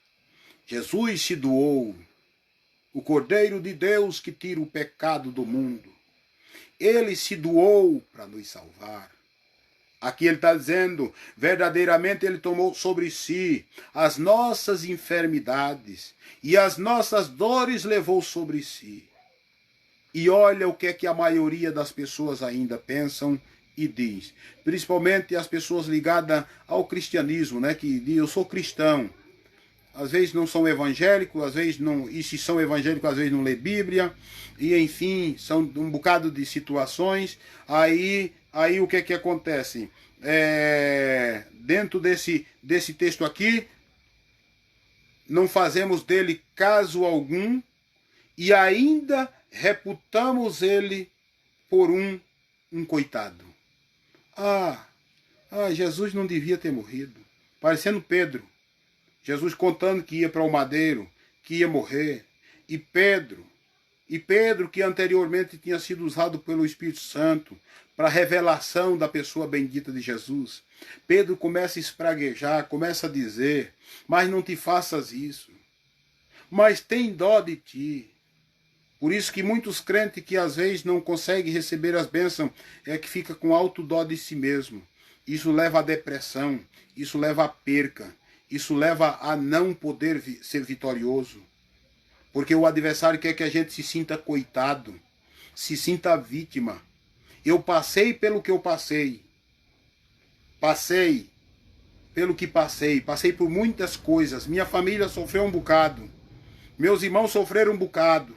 Jesus se doou, o Cordeiro de Deus que tira o pecado do mundo. Ele se doou para nos salvar. Aqui ele está dizendo, verdadeiramente ele tomou sobre si as nossas enfermidades e as nossas dores levou sobre si. E olha o que é que a maioria das pessoas ainda pensam e diz. Principalmente as pessoas ligadas ao cristianismo, né? Que dizem, eu sou cristão. Às vezes não são evangélicos, às vezes não, e se são evangélicos, às vezes não lê Bíblia, e enfim, são um bocado de situações. Aí o que é que acontece? Dentro desse texto aqui, não fazemos dele caso algum, e ainda reputamos ele por um coitado. Jesus não devia ter morrido. Parecendo Pedro. Jesus contando que ia para o madeiro, que ia morrer. E Pedro, que anteriormente tinha sido usado pelo Espírito Santo para a revelação da pessoa bendita de Jesus. Pedro começa a espraguejar, começa a dizer, mas não te faças isso. Mas tem dó de ti. Por isso que muitos crentes que às vezes não conseguem receber as bênçãos, que fica com alto dó de si mesmo. Isso leva à depressão, isso leva à perca. Isso leva a não poder ser vitorioso. Porque o adversário quer que a gente se sinta coitado, se sinta vítima. Eu passei pelo que eu passei. Passei. pelo que passei. Passei por muitas coisas. Minha família sofreu um bocado. Meus irmãos sofreram um bocado.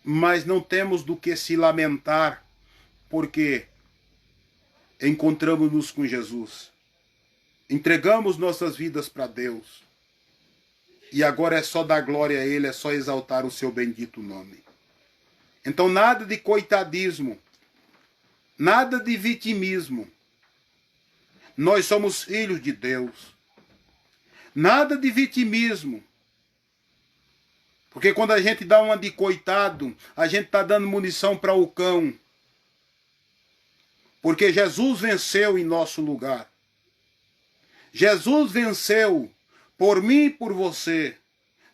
Mas não temos do que se lamentar, porque encontramos-nos com Jesus. Entregamos nossas vidas para Deus. E agora é só dar glória a Ele, é só exaltar o seu bendito nome. Então nada de coitadismo, nada de vitimismo. Nós somos filhos de Deus. Nada de vitimismo. Porque quando a gente dá uma de coitado, a gente está dando munição para o cão. Porque Jesus venceu em nosso lugar. Jesus venceu por mim e por você.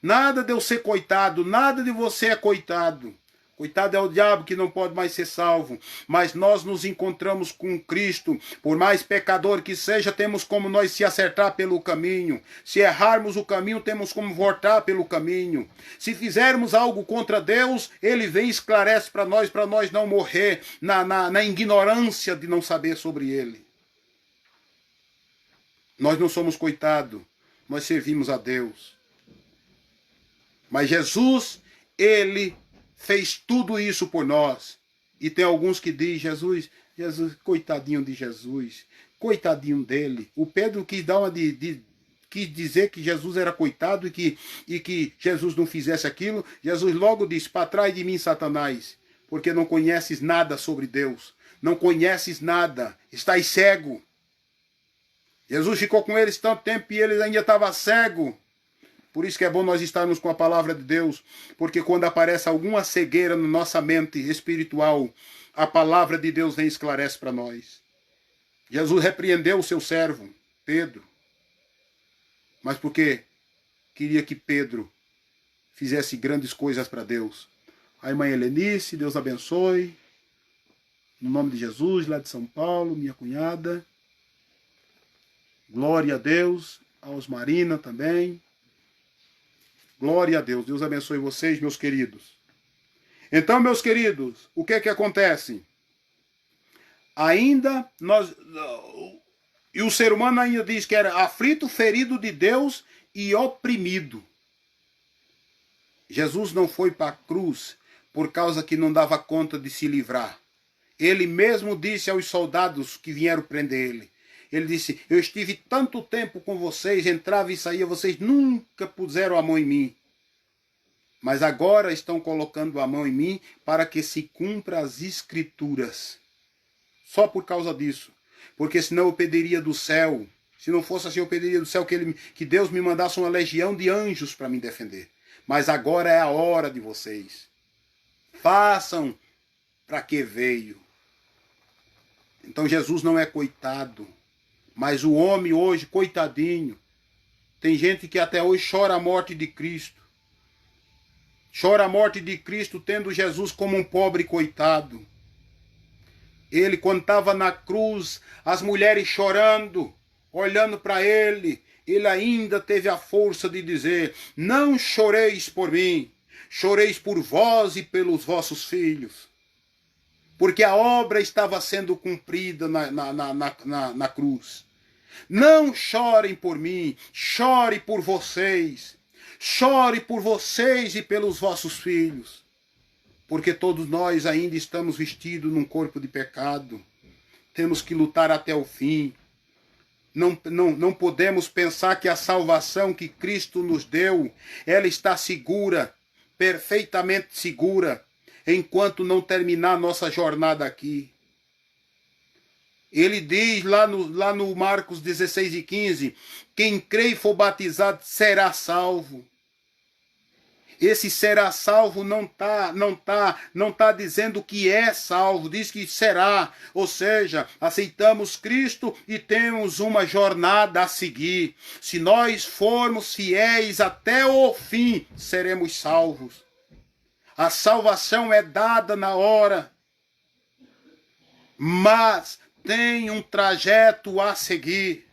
Nada de eu ser coitado, nada de você é coitado. Coitado é o diabo que não pode mais ser salvo. Mas nós nos encontramos com Cristo. Por mais pecador que seja, temos como nós se acertar pelo caminho. Se errarmos o caminho, temos como voltar pelo caminho. Se fizermos algo contra Deus, Ele vem e esclarece para nós não morrer na ignorância de não saber sobre Ele. Nós não somos coitados. Nós servimos a Deus. Mas Jesus, Ele fez tudo isso por nós. E tem alguns que dizem, Jesus, coitadinho de Jesus, coitadinho dele. O Pedro quis dar quis dizer que Jesus era coitado e que Jesus não fizesse aquilo. Jesus logo disse, para trás de mim, Satanás, porque não conheces nada sobre Deus. Não conheces nada, estás cego. Jesus ficou com eles tanto tempo e eles ainda estavam cegos. Por isso que é bom nós estarmos com a palavra de Deus, porque quando aparece alguma cegueira na nossa mente espiritual, a palavra de Deus vem e esclarece para nós. Jesus repreendeu o seu servo, Pedro, mas porque queria que Pedro fizesse grandes coisas para Deus. A irmã Helenice, Deus abençoe, no nome de Jesus, lá de São Paulo, minha cunhada. Glória a Deus, a Osmarina também. Glória a Deus. Deus abençoe vocês, meus queridos. Então, meus queridos, o que é que acontece? Ainda nós... E o ser humano ainda diz que era aflito, ferido de Deus e oprimido. Jesus não foi para a cruz por causa que não dava conta de se livrar. Ele mesmo disse aos soldados que vieram prender ele. Ele disse, eu estive tanto tempo com vocês, entrava e saía, vocês nunca puseram a mão em mim. Mas agora estão colocando a mão em mim para que se cumpra as escrituras. Só por causa disso. Porque senão eu pediria do céu. Se não fosse assim, eu pediria do céu que Deus me mandasse uma legião de anjos para me defender. Mas agora é a hora de vocês. Façam para que veio. Então Jesus não é coitado. Mas o homem hoje, coitadinho, tem gente que até hoje chora a morte de Cristo. Chora a morte de Cristo tendo Jesus como um pobre coitado. Ele, quando estava na cruz, as mulheres chorando, olhando para ele, ele ainda teve a força de dizer, não choreis por mim, choreis por vós e pelos vossos filhos. Porque a obra estava sendo cumprida na cruz. Não chorem por mim, chore por vocês. Chore por vocês e pelos vossos filhos. Porque todos nós ainda estamos vestidos num corpo de pecado. Temos que lutar até o fim. Não podemos pensar que a salvação que Cristo nos deu, ela está segura, perfeitamente segura, enquanto não terminar nossa jornada aqui. Ele diz lá no Marcos 16:15, quem crê e for batizado será salvo. Esse será salvo não tá dizendo que é salvo, diz que será. Ou seja, aceitamos Cristo e temos uma jornada a seguir. Se nós formos fiéis até o fim, seremos salvos. A salvação é dada na hora, mas tem um trajeto a seguir.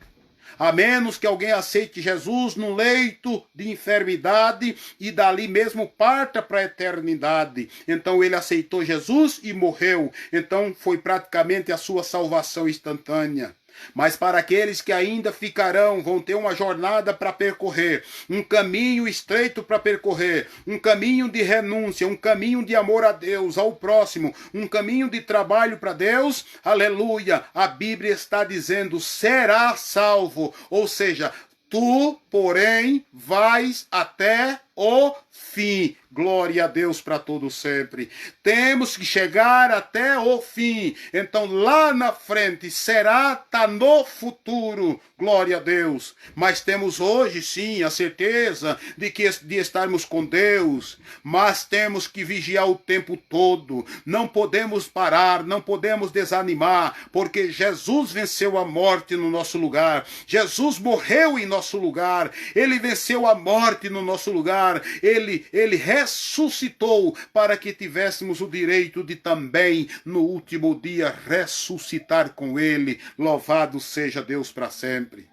A menos que alguém aceite Jesus num leito de enfermidade e dali mesmo parta para a eternidade. Então ele aceitou Jesus e morreu. Então foi praticamente a sua salvação instantânea. Mas para aqueles que ainda ficarão, vão ter uma jornada para percorrer, um caminho estreito para percorrer, um caminho de renúncia, um caminho de amor a Deus, ao próximo, um caminho de trabalho para Deus. Aleluia! A Bíblia está dizendo: será salvo, ou seja, tu, porém, vais até o fim. Glória a Deus para todo sempre. Temos que chegar até o fim. Então lá na frente será, tá no futuro. Glória a Deus. Mas temos hoje sim a certeza de estarmos com Deus. Mas temos que vigiar o tempo todo. Não podemos parar, não podemos desanimar, porque Jesus venceu a morte no nosso lugar. Jesus morreu em nosso lugar. Ele venceu a morte no nosso lugar. Ele ressuscitou para que tivéssemos o direito de também, no último dia, ressuscitar com ele. Louvado seja Deus para sempre.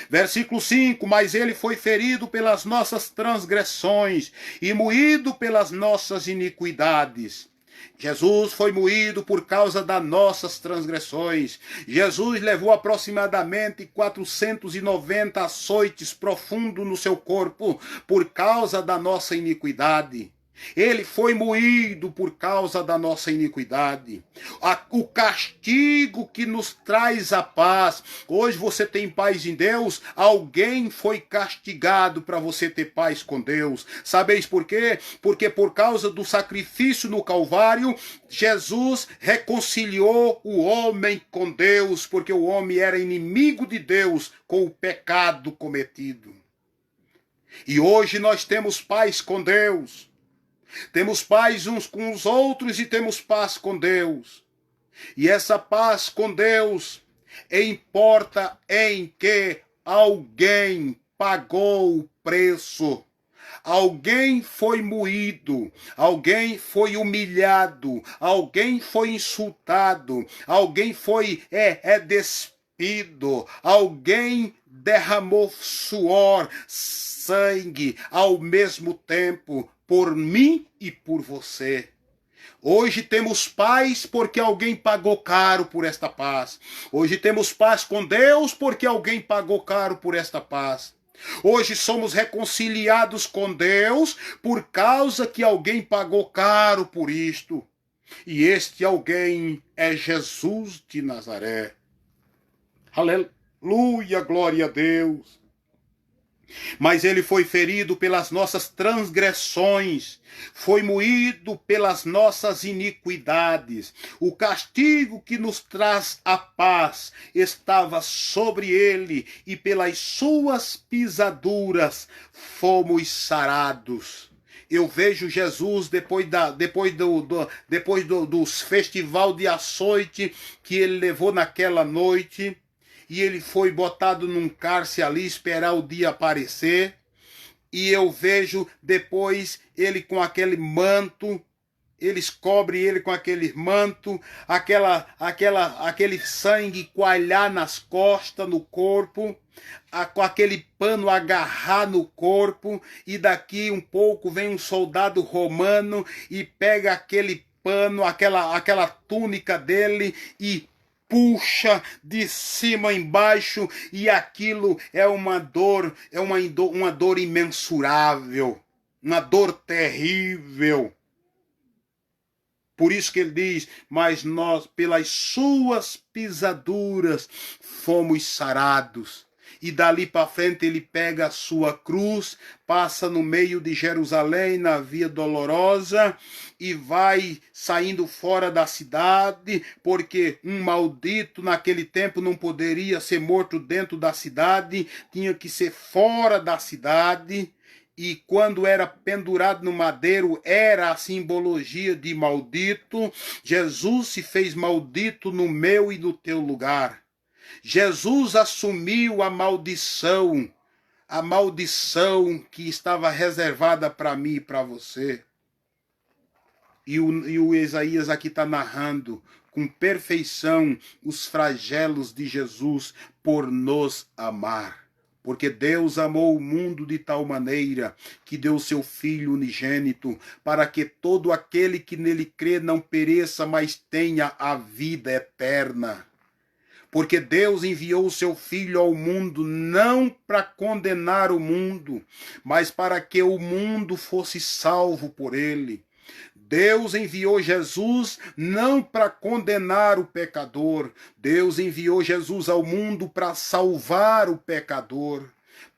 Versículo 5, mas ele foi ferido pelas nossas transgressões e moído pelas nossas iniquidades. Jesus foi moído por causa das nossas transgressões. Jesus levou aproximadamente 490 açoites profundos no seu corpo por causa da nossa iniquidade. Ele foi moído por causa da nossa iniquidade. O castigo que nos traz a paz. Hoje você tem paz em Deus. Alguém foi castigado para você ter paz com Deus. Sabeis por quê? Porque por causa do sacrifício no Calvário, Jesus reconciliou o homem com Deus, porque o homem era inimigo de Deus com o pecado cometido. E hoje nós temos paz com Deus. Temos paz uns com os outros e temos paz com Deus. E essa paz com Deus importa em que alguém pagou o preço. Alguém foi moído, alguém foi humilhado, alguém foi insultado, alguém foi despido, alguém derramou suor, sangue ao mesmo tempo por mim e por você. Hoje temos paz porque alguém pagou caro por esta paz. Hoje temos paz com Deus porque alguém pagou caro por esta paz. Hoje somos reconciliados com Deus por causa que alguém pagou caro por isto. E este alguém é Jesus de Nazaré. Aleluia, glória a Deus. Mas ele foi ferido pelas nossas transgressões, foi moído pelas nossas iniquidades. O castigo que nos traz a paz estava sobre ele, e pelas suas pisaduras fomos sarados. Eu vejo Jesus depois dos festival de açoite que ele levou naquela noite. E ele foi botado num cárcere ali, esperar o dia aparecer. E eu vejo depois ele com aquele manto, eles cobrem ele com aquele manto, aquele sangue coalhar nas costas, no corpo, com aquele pano agarrar no corpo, e daqui um pouco vem um soldado romano e pega aquele pano, aquela túnica dele e puxa de cima embaixo, e aquilo é uma dor, uma dor imensurável, uma dor terrível. Por isso que ele diz, mas nós, pelas suas pisaduras, fomos sarados. E dali para frente ele pega a sua cruz, passa no meio de Jerusalém, na Via Dolorosa, e vai saindo fora da cidade, porque um maldito naquele tempo não poderia ser morto dentro da cidade, tinha que ser fora da cidade. E quando era pendurado no madeiro, era a simbologia de maldito. Jesus se fez maldito no meu e no teu lugar. Jesus assumiu a maldição que estava reservada para mim e para você. E o Isaías aqui está narrando com perfeição os flagelos de Jesus por nos amar. Porque Deus amou o mundo de tal maneira que deu seu Filho unigênito, para que todo aquele que nele crê não pereça, mas tenha a vida eterna. Porque Deus enviou o seu Filho ao mundo não para condenar o mundo, mas para que o mundo fosse salvo por ele. Deus enviou Jesus não para condenar o pecador. Deus enviou Jesus ao mundo para salvar o pecador,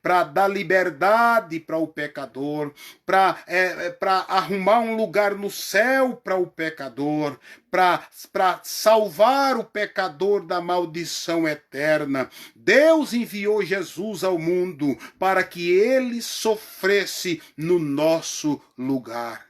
para dar liberdade para o pecador, para arrumar um lugar no céu para o pecador, para salvar o pecador da maldição eterna. Deus enviou Jesus ao mundo para que ele sofresse no nosso lugar.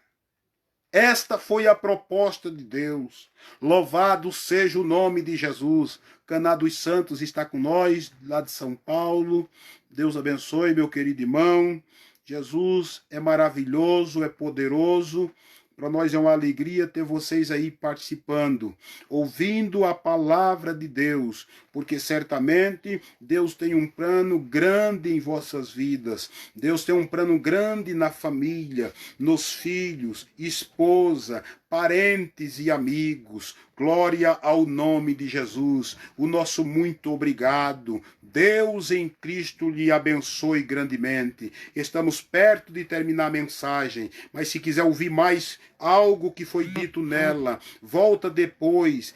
Esta foi a proposta de Deus. Louvado seja o nome de Jesus. Caná dos Santos está com nós, lá de São Paulo. Deus abençoe, meu querido irmão. Jesus é maravilhoso, é poderoso. Para nós é uma alegria ter vocês aí participando, ouvindo a palavra de Deus, porque certamente Deus tem um plano grande em vossas vidas. Deus tem um plano grande na família, nos filhos, esposa, parentes e amigos. Glória ao nome de Jesus. O nosso muito obrigado. Deus em Cristo lhe abençoe grandemente. Estamos perto de terminar a mensagem, mas se quiser ouvir mais algo que foi dito nela, volta depois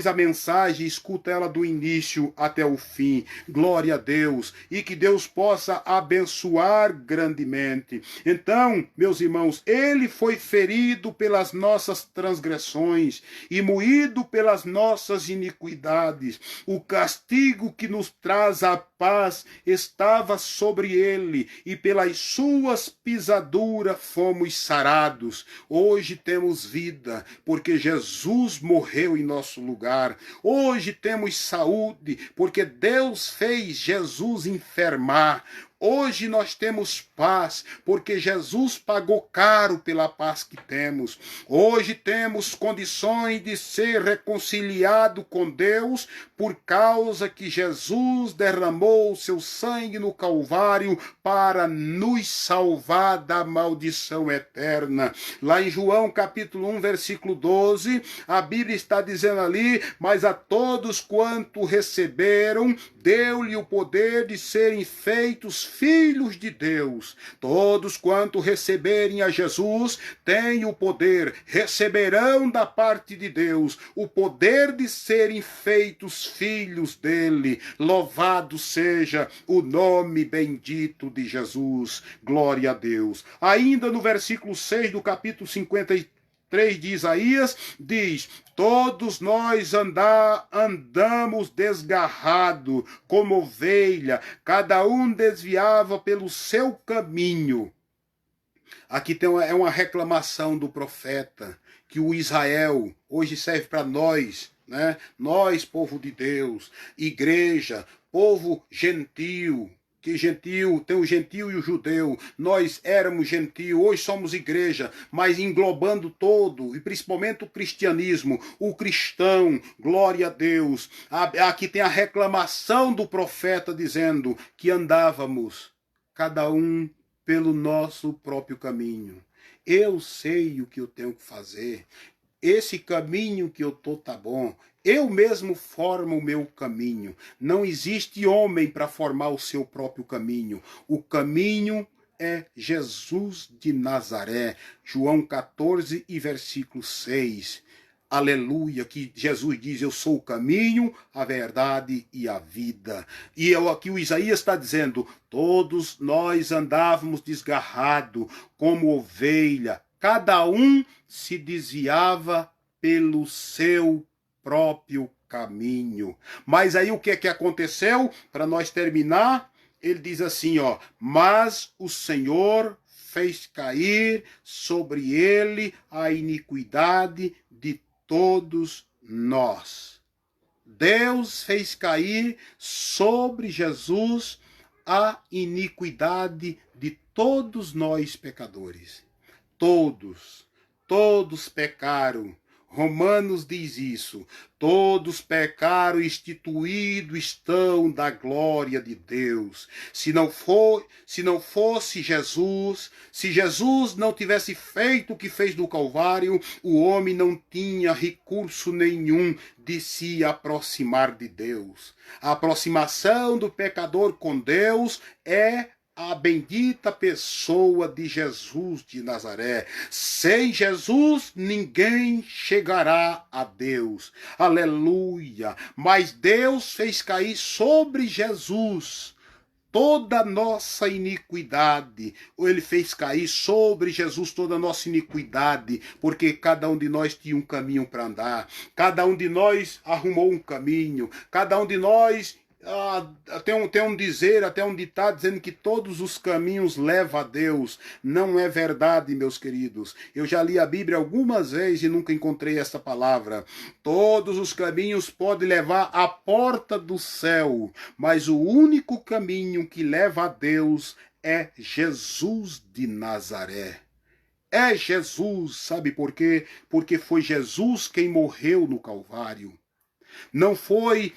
a mensagem, escuta ela do início até o fim. Glória a Deus. E que Deus possa abençoar grandemente. Então, meus irmãos, ele foi ferido pelas nossas transgressões e moído pelas nossas iniquidades. O castigo que nos traz a paz estava sobre ele, e pelas suas pisaduras fomos sarados. Hoje temos vida, porque Jesus morreu em nosso lugar. Hoje temos saúde, porque Deus fez Jesus enfermar. Hoje nós temos paz, porque Jesus pagou caro pela paz que temos. Hoje temos condições de ser reconciliado com Deus, por causa que Jesus derramou o seu sangue no Calvário para nos salvar da maldição eterna. Lá em João capítulo 1, versículo 12, a Bíblia está dizendo ali: mas a todos quanto receberam, deu-lhe o poder de serem feitos filhos de Deus. Todos quanto receberem a Jesus têm o poder, receberão da parte de Deus o poder de serem feitos filhos dele. Louvado seja o nome bendito de Jesus. Glória a Deus. Ainda no versículo 6 do capítulo 53 de Isaías, diz: todos nós andamos desgarrado como ovelha, cada um desviava pelo seu caminho. Aqui é uma reclamação do profeta, que o Israel hoje serve para nós, né? Nós, povo de Deus, igreja, povo gentil. Que gentil, tem o gentil e o judeu. Nós éramos gentil, hoje somos igreja, mas englobando todo, e principalmente o cristianismo, o cristão. Glória a Deus. Aqui tem a reclamação do profeta dizendo que andávamos, cada um pelo nosso próprio caminho. Eu sei o que eu tenho que fazer. Esse caminho que eu tô tá bom. Eu mesmo formo o meu caminho. Não existe homem para formar o seu próprio caminho. O caminho é Jesus de Nazaré. João 14 e versículo 6. Aleluia, que Jesus diz: eu sou o caminho, a verdade e a vida. E aqui o Isaías está dizendo: todos nós andávamos desgarrado como ovelha, cada um se desviava pelo seu próprio caminho. Mas aí o que é que aconteceu? Para nós terminar, ele diz assim, ó: mas o Senhor fez cair sobre ele a iniquidade de todos nós. Deus fez cair sobre Jesus a iniquidade de todos nós pecadores. Todos pecaram. Romanos diz isso. Todos pecaram e instituídos estão da glória de Deus. Se não fosse Jesus, se Jesus não tivesse feito o que fez no Calvário, o homem não tinha recurso nenhum de se aproximar de Deus. A aproximação do pecador com Deus é a bendita pessoa de Jesus de Nazaré. Sem Jesus, ninguém chegará a Deus. Aleluia! Mas Deus fez cair sobre Jesus toda a nossa iniquidade. Ele fez cair sobre Jesus toda a nossa iniquidade, porque cada um de nós tinha um caminho para andar. Cada um de nós arrumou um caminho. Cada um de nós tem um dizer, até um ditado dizendo que todos os caminhos levam a Deus. Não é verdade, meus queridos. Eu já li a Bíblia algumas vezes e nunca encontrei essa palavra. Todos os caminhos podem levar à porta do céu, mas o único caminho que leva a Deus é Jesus de Nazaré. É Jesus, sabe por quê? Porque foi Jesus quem morreu no Calvário. Não foi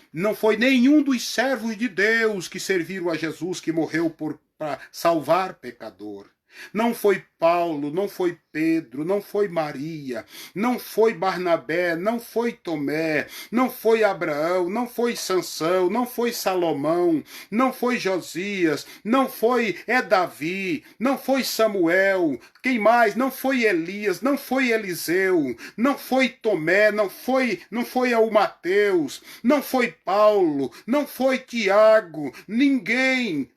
nenhum dos servos de Deus que serviram a Jesus que morreu para salvar pecador. Não foi Paulo, não foi Pedro, não foi Maria, não foi Barnabé, não foi Tomé, não foi Abraão, não foi Sansão, não foi Salomão, não foi Josias, não foi Davi, não foi Samuel, quem mais? Não foi Elias, não foi Eliseu, não foi Tomé, não foi o Mateus, não foi Paulo, não foi Tiago, ninguém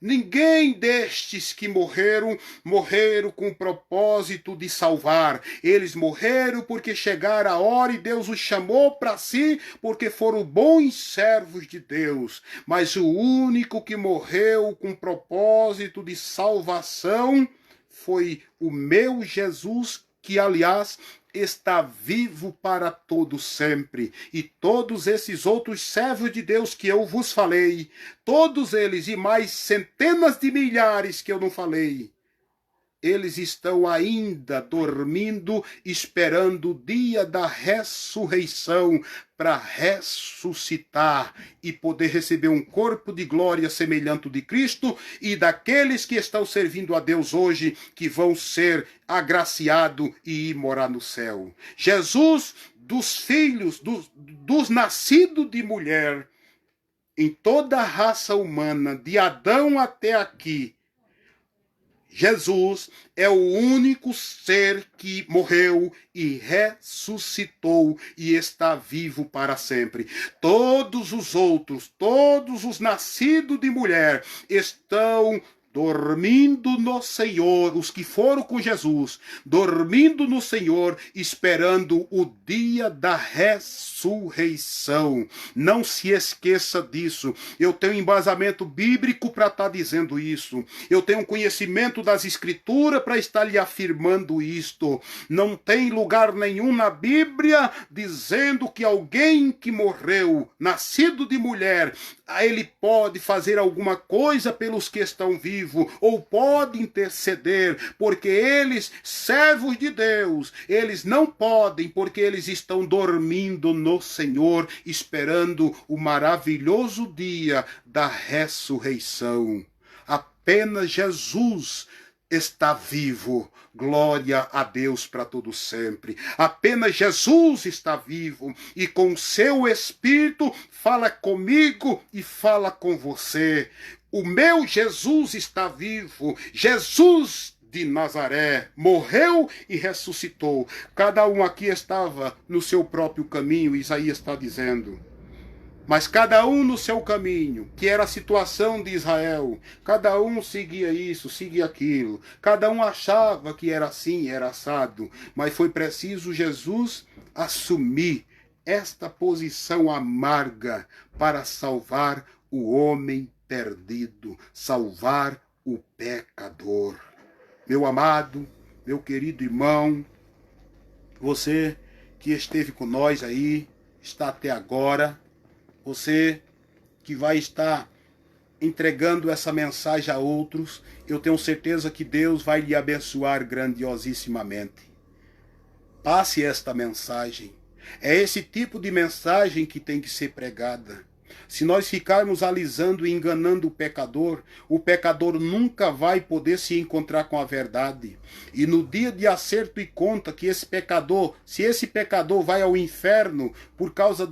destes que morreram com o propósito de salvar. Eles morreram porque chegaram a hora e Deus os chamou para si, porque foram bons servos de Deus. Mas o único que morreu com propósito de salvação foi o meu Jesus, que aliás está vivo para todo sempre. E todos esses outros servos de Deus que eu vos falei, todos eles e mais centenas de milhares que eu não falei, eles estão ainda dormindo, esperando o dia da ressurreição para ressuscitar e poder receber um corpo de glória semelhante ao de Cristo, e daqueles que estão servindo a Deus hoje, que vão ser agraciados e ir morar no céu. Jesus, dos filhos, dos nascidos de mulher, em toda a raça humana, de Adão até aqui, Jesus é o único ser que morreu e ressuscitou e está vivo para sempre. Todos os outros, todos os nascidos de mulher, estão dormindo no Senhor, os que foram com Jesus, dormindo no Senhor, esperando o dia da ressurreição. Não se esqueça disso. Eu tenho embasamento bíblico para estar dizendo isso. Eu tenho conhecimento das Escrituras para estar lhe afirmando isto. Não tem lugar nenhum na Bíblia dizendo que alguém que morreu, nascido de mulher, ele pode fazer alguma coisa pelos que estão vivos, ou pode interceder, porque eles, servos de Deus, eles não podem, porque eles estão dormindo no Senhor, esperando o maravilhoso dia da ressurreição. Apenas Jesus está vivo. Glória a Deus para todo sempre. Apenas Jesus está vivo e com seu Espírito fala comigo e fala com você. O meu Jesus está vivo. Jesus de Nazaré morreu e ressuscitou. Cada um aqui estava no seu próprio caminho, Isaías está dizendo. Mas cada um no seu caminho, que era a situação de Israel. Cada um seguia isso, seguia aquilo. Cada um achava que era assim, era assado. Mas foi preciso Jesus assumir esta posição amarga para salvar o homem perdido, salvar o pecador. Meu amado, meu querido irmão, você que esteve com nós aí, está até agora, você que vai estar entregando essa mensagem a outros, eu tenho certeza que Deus vai lhe abençoar grandiosissimamente. Passe esta mensagem. É esse tipo de mensagem que tem que ser pregada. Se nós ficarmos alisando e enganando o pecador nunca vai poder se encontrar com a verdade. E no dia de acerto e conta que se esse pecador vai ao inferno por causa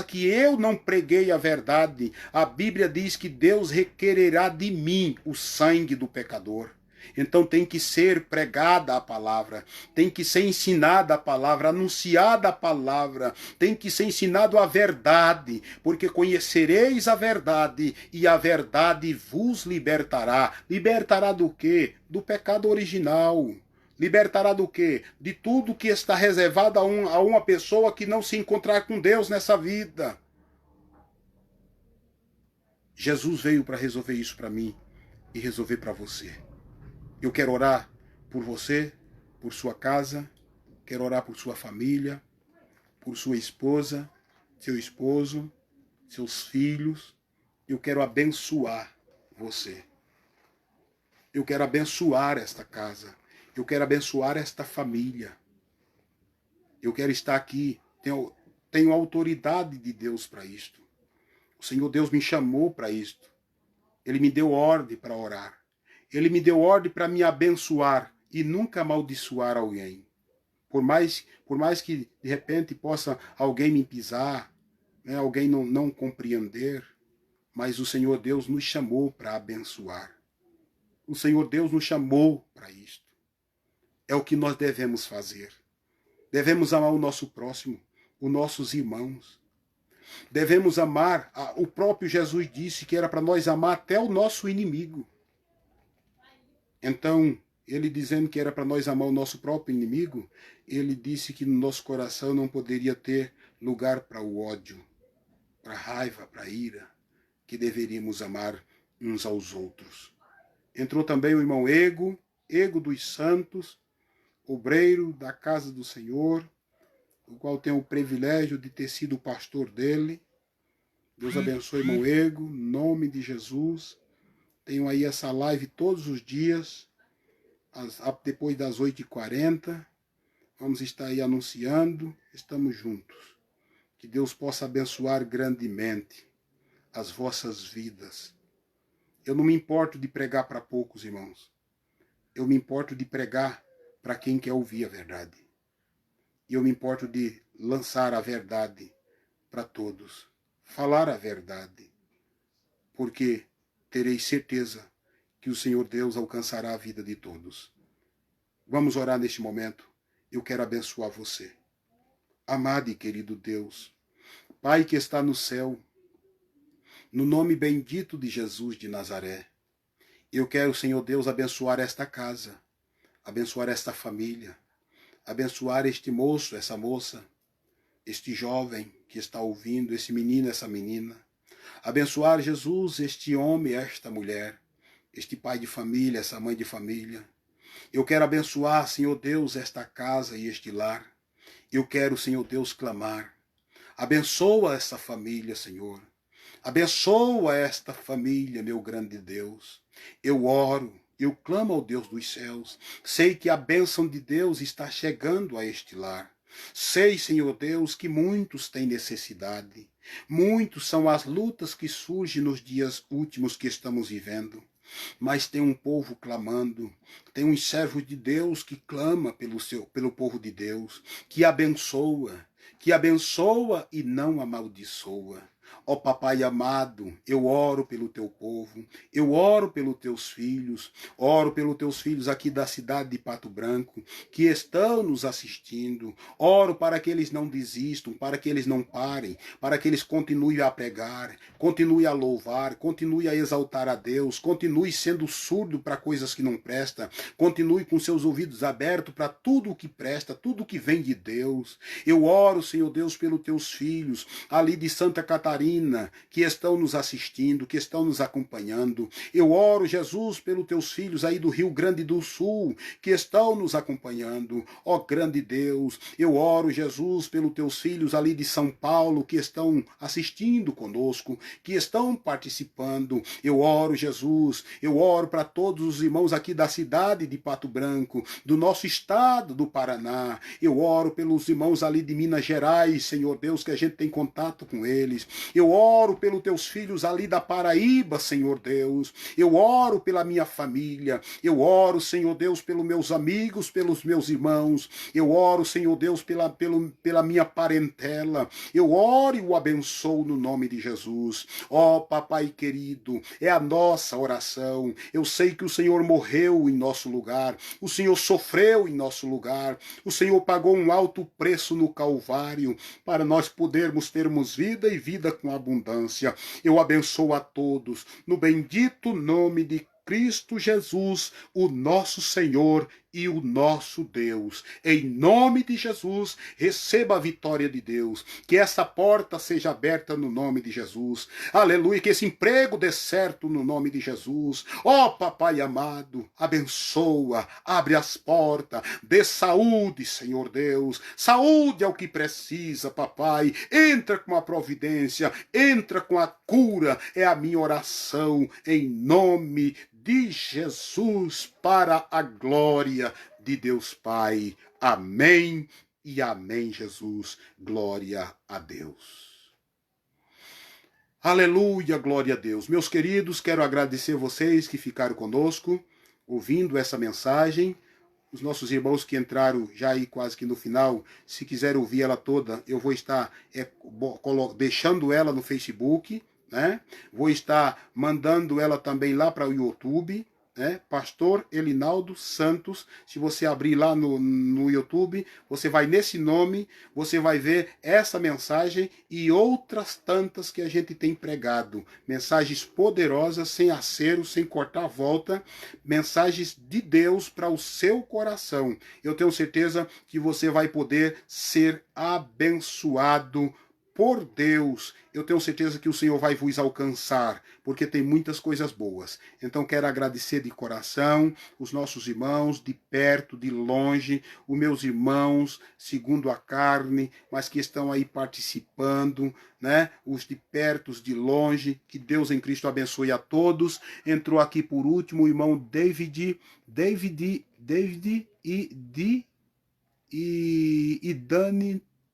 que eu não preguei a verdade, a Bíblia diz que Deus requererá de mim o sangue do pecador. Então tem que ser pregada a palavra, tem que ser ensinada a palavra, anunciada a palavra, tem que ser ensinado a verdade, porque conhecereis a verdade e a verdade vos libertará. Libertará do quê? Do pecado original. Libertará do quê? De tudo que está reservado a uma pessoa que não se encontrar com Deus nessa vida. Jesus veio para resolver isso para mim e resolver para você. Eu quero orar por você, por sua casa, quero orar por sua família, por sua esposa, seu esposo, seus filhos. Eu quero abençoar você. Eu quero abençoar esta casa. Eu quero abençoar esta família. Eu quero estar aqui. Tenho autoridade de Deus para isto. O Senhor Deus me chamou para isto. Ele me deu ordem para orar. Ele me deu ordem para me abençoar e nunca amaldiçoar alguém. Por mais que de repente possa alguém me pisar, né, alguém não compreender, mas o Senhor Deus nos chamou para abençoar. O Senhor Deus nos chamou para isto. É o que nós devemos fazer. Devemos amar o nosso próximo, os nossos irmãos. Devemos amar, o próprio Jesus disse que era para nós amar até o nosso inimigo. Então, ele dizendo que era para nós amar o nosso próprio inimigo, ele disse que no nosso coração não poderia ter lugar para o ódio, para a raiva, para a ira, que deveríamos amar uns aos outros. Entrou também o irmão Ego dos Santos, obreiro da casa do Senhor, o qual tenho o privilégio de ter sido o pastor dele. Deus abençoe, irmão Ego, em nome de Jesus. Tenho aí essa live todos os dias, depois das 8h40. Vamos estar aí anunciando, estamos juntos. Que Deus possa abençoar grandemente as vossas vidas. Eu não me importo de pregar para poucos, irmãos. Eu me importo de pregar para quem quer ouvir a verdade. E eu me importo de lançar a verdade para todos. Falar a verdade. Porque terei certeza que o Senhor Deus alcançará a vida de todos. Vamos orar neste momento. Eu quero abençoar você. Amado e querido Deus, Pai que está no céu, no nome bendito de Jesus de Nazaré, eu quero, Senhor Deus, abençoar esta casa, abençoar esta família, abençoar este moço, essa moça, este jovem que está ouvindo, esse menino, essa menina. Abençoar, Jesus, este homem, esta mulher, este pai de família, essa mãe de família. Eu quero abençoar, Senhor Deus, esta casa e este lar. Eu quero, Senhor Deus, clamar. Abençoa essa família, Senhor. Abençoa esta família, meu grande Deus. Eu oro, eu clamo ao Deus dos céus. Sei que a bênção de Deus está chegando a este lar. Sei, Senhor Deus, que muitos têm necessidade. Muitos são as lutas que surgem nos dias últimos que estamos vivendo. Mas tem um povo clamando, tem um servo de Deus que clama pelo povo de Deus, que abençoa e não amaldiçoa. Ó Papai amado, eu oro pelo teu povo, eu oro pelos teus filhos, oro pelos teus filhos aqui da cidade de Pato Branco, que estão nos assistindo, oro para que eles não desistam, para que eles não parem, para que eles continuem a pregar, continuem a louvar, continuem a exaltar a Deus, continue sendo surdo para coisas que não prestam, continue com seus ouvidos abertos para tudo o que presta, tudo o que vem de Deus. Eu oro, Senhor Deus, pelos teus filhos, ali de Santa Catarina, Catarina, que estão nos assistindo, que estão nos acompanhando. Eu oro, Jesus, pelos teus filhos aí do Rio Grande do Sul, que estão nos acompanhando. Ó grande Deus, eu oro, Jesus, pelos teus filhos ali de São Paulo, que estão assistindo conosco, que estão participando. Eu oro, Jesus, eu oro para todos os irmãos aqui da cidade de Pato Branco, do nosso estado do Paraná. Eu oro pelos irmãos ali de Minas Gerais, Senhor Deus, que a gente tem contato com eles. Eu oro pelos teus filhos ali da Paraíba, Senhor Deus. Eu oro pela minha família. Eu oro, Senhor Deus, pelos meus amigos, pelos meus irmãos. Eu oro, Senhor Deus, pela minha parentela. Eu oro e o abençoo no nome de Jesus. Ó, Papai querido, é a nossa oração. Eu sei que o Senhor morreu em nosso lugar. O Senhor sofreu em nosso lugar. O Senhor pagou um alto preço no Calvário para nós podermos termos vida e vida com abundância. Eu abençoo a todos no bendito nome de Cristo Jesus, o nosso Senhor e o nosso Deus. Em nome de Jesus, receba a vitória de Deus. Que essa porta seja aberta no nome de Jesus. Aleluia, que esse emprego dê certo no nome de Jesus. Ó Papai amado, abençoa, abre as portas, dê saúde, Senhor Deus. Saúde é o que precisa, Papai. Entra com a providência, entra com a cura. É a minha oração em nome de Jesus, para a glória de Deus Pai. Amém e amém, Jesus. Glória a Deus. Aleluia, glória a Deus. Meus queridos, quero agradecer vocês que ficaram conosco, ouvindo essa mensagem. Os nossos irmãos que entraram já aí quase que no final, se quiser ouvir ela toda, eu vou estar deixando ela no Facebook, né? Vou estar mandando ela também lá para o YouTube, né? Pastor Elinaldo Santos. Se você abrir lá no YouTube, você vai nesse nome, você vai ver essa mensagem e outras tantas que a gente tem pregado. Mensagens poderosas, sem acero, sem cortar a volta. Mensagens de Deus para o seu coração. Eu tenho certeza que você vai poder ser abençoado por Deus. Eu tenho certeza que o Senhor vai vos alcançar, porque tem muitas coisas boas. Então quero agradecer de coração os nossos irmãos de perto, de longe, os meus irmãos segundo a carne, mas que estão aí participando, né? Os de perto, os de longe. Que Deus em Cristo abençoe a todos. Entrou aqui por último o irmão David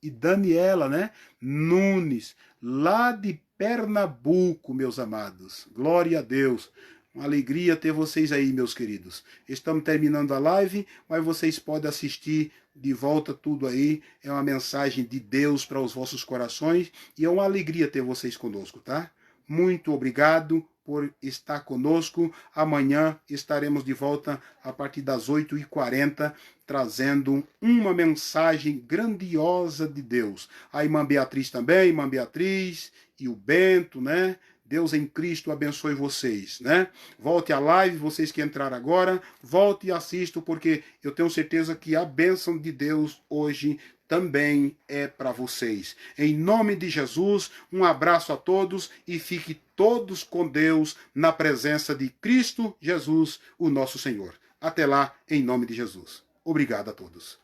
e Daniela, né? Nunes, lá de Pernambuco, meus amados. Glória a Deus. Uma alegria ter vocês aí, meus queridos. Estamos terminando a live, mas vocês podem assistir de volta tudo aí. É uma mensagem de Deus para os vossos corações e é uma alegria ter vocês conosco, tá? Muito obrigado por estar conosco. Amanhã estaremos de volta a partir das 8h40, trazendo uma mensagem grandiosa de Deus. A irmã Beatriz também, irmã Beatriz e o Bento, né? Deus em Cristo abençoe vocês, né? Volte à live, vocês que entraram agora, volte e assistam, porque eu tenho certeza que a bênção de Deus hoje também é para vocês. Em nome de Jesus, um abraço a todos e fique todos com Deus na presença de Cristo Jesus, o nosso Senhor. Até lá, em nome de Jesus. Obrigado a todos.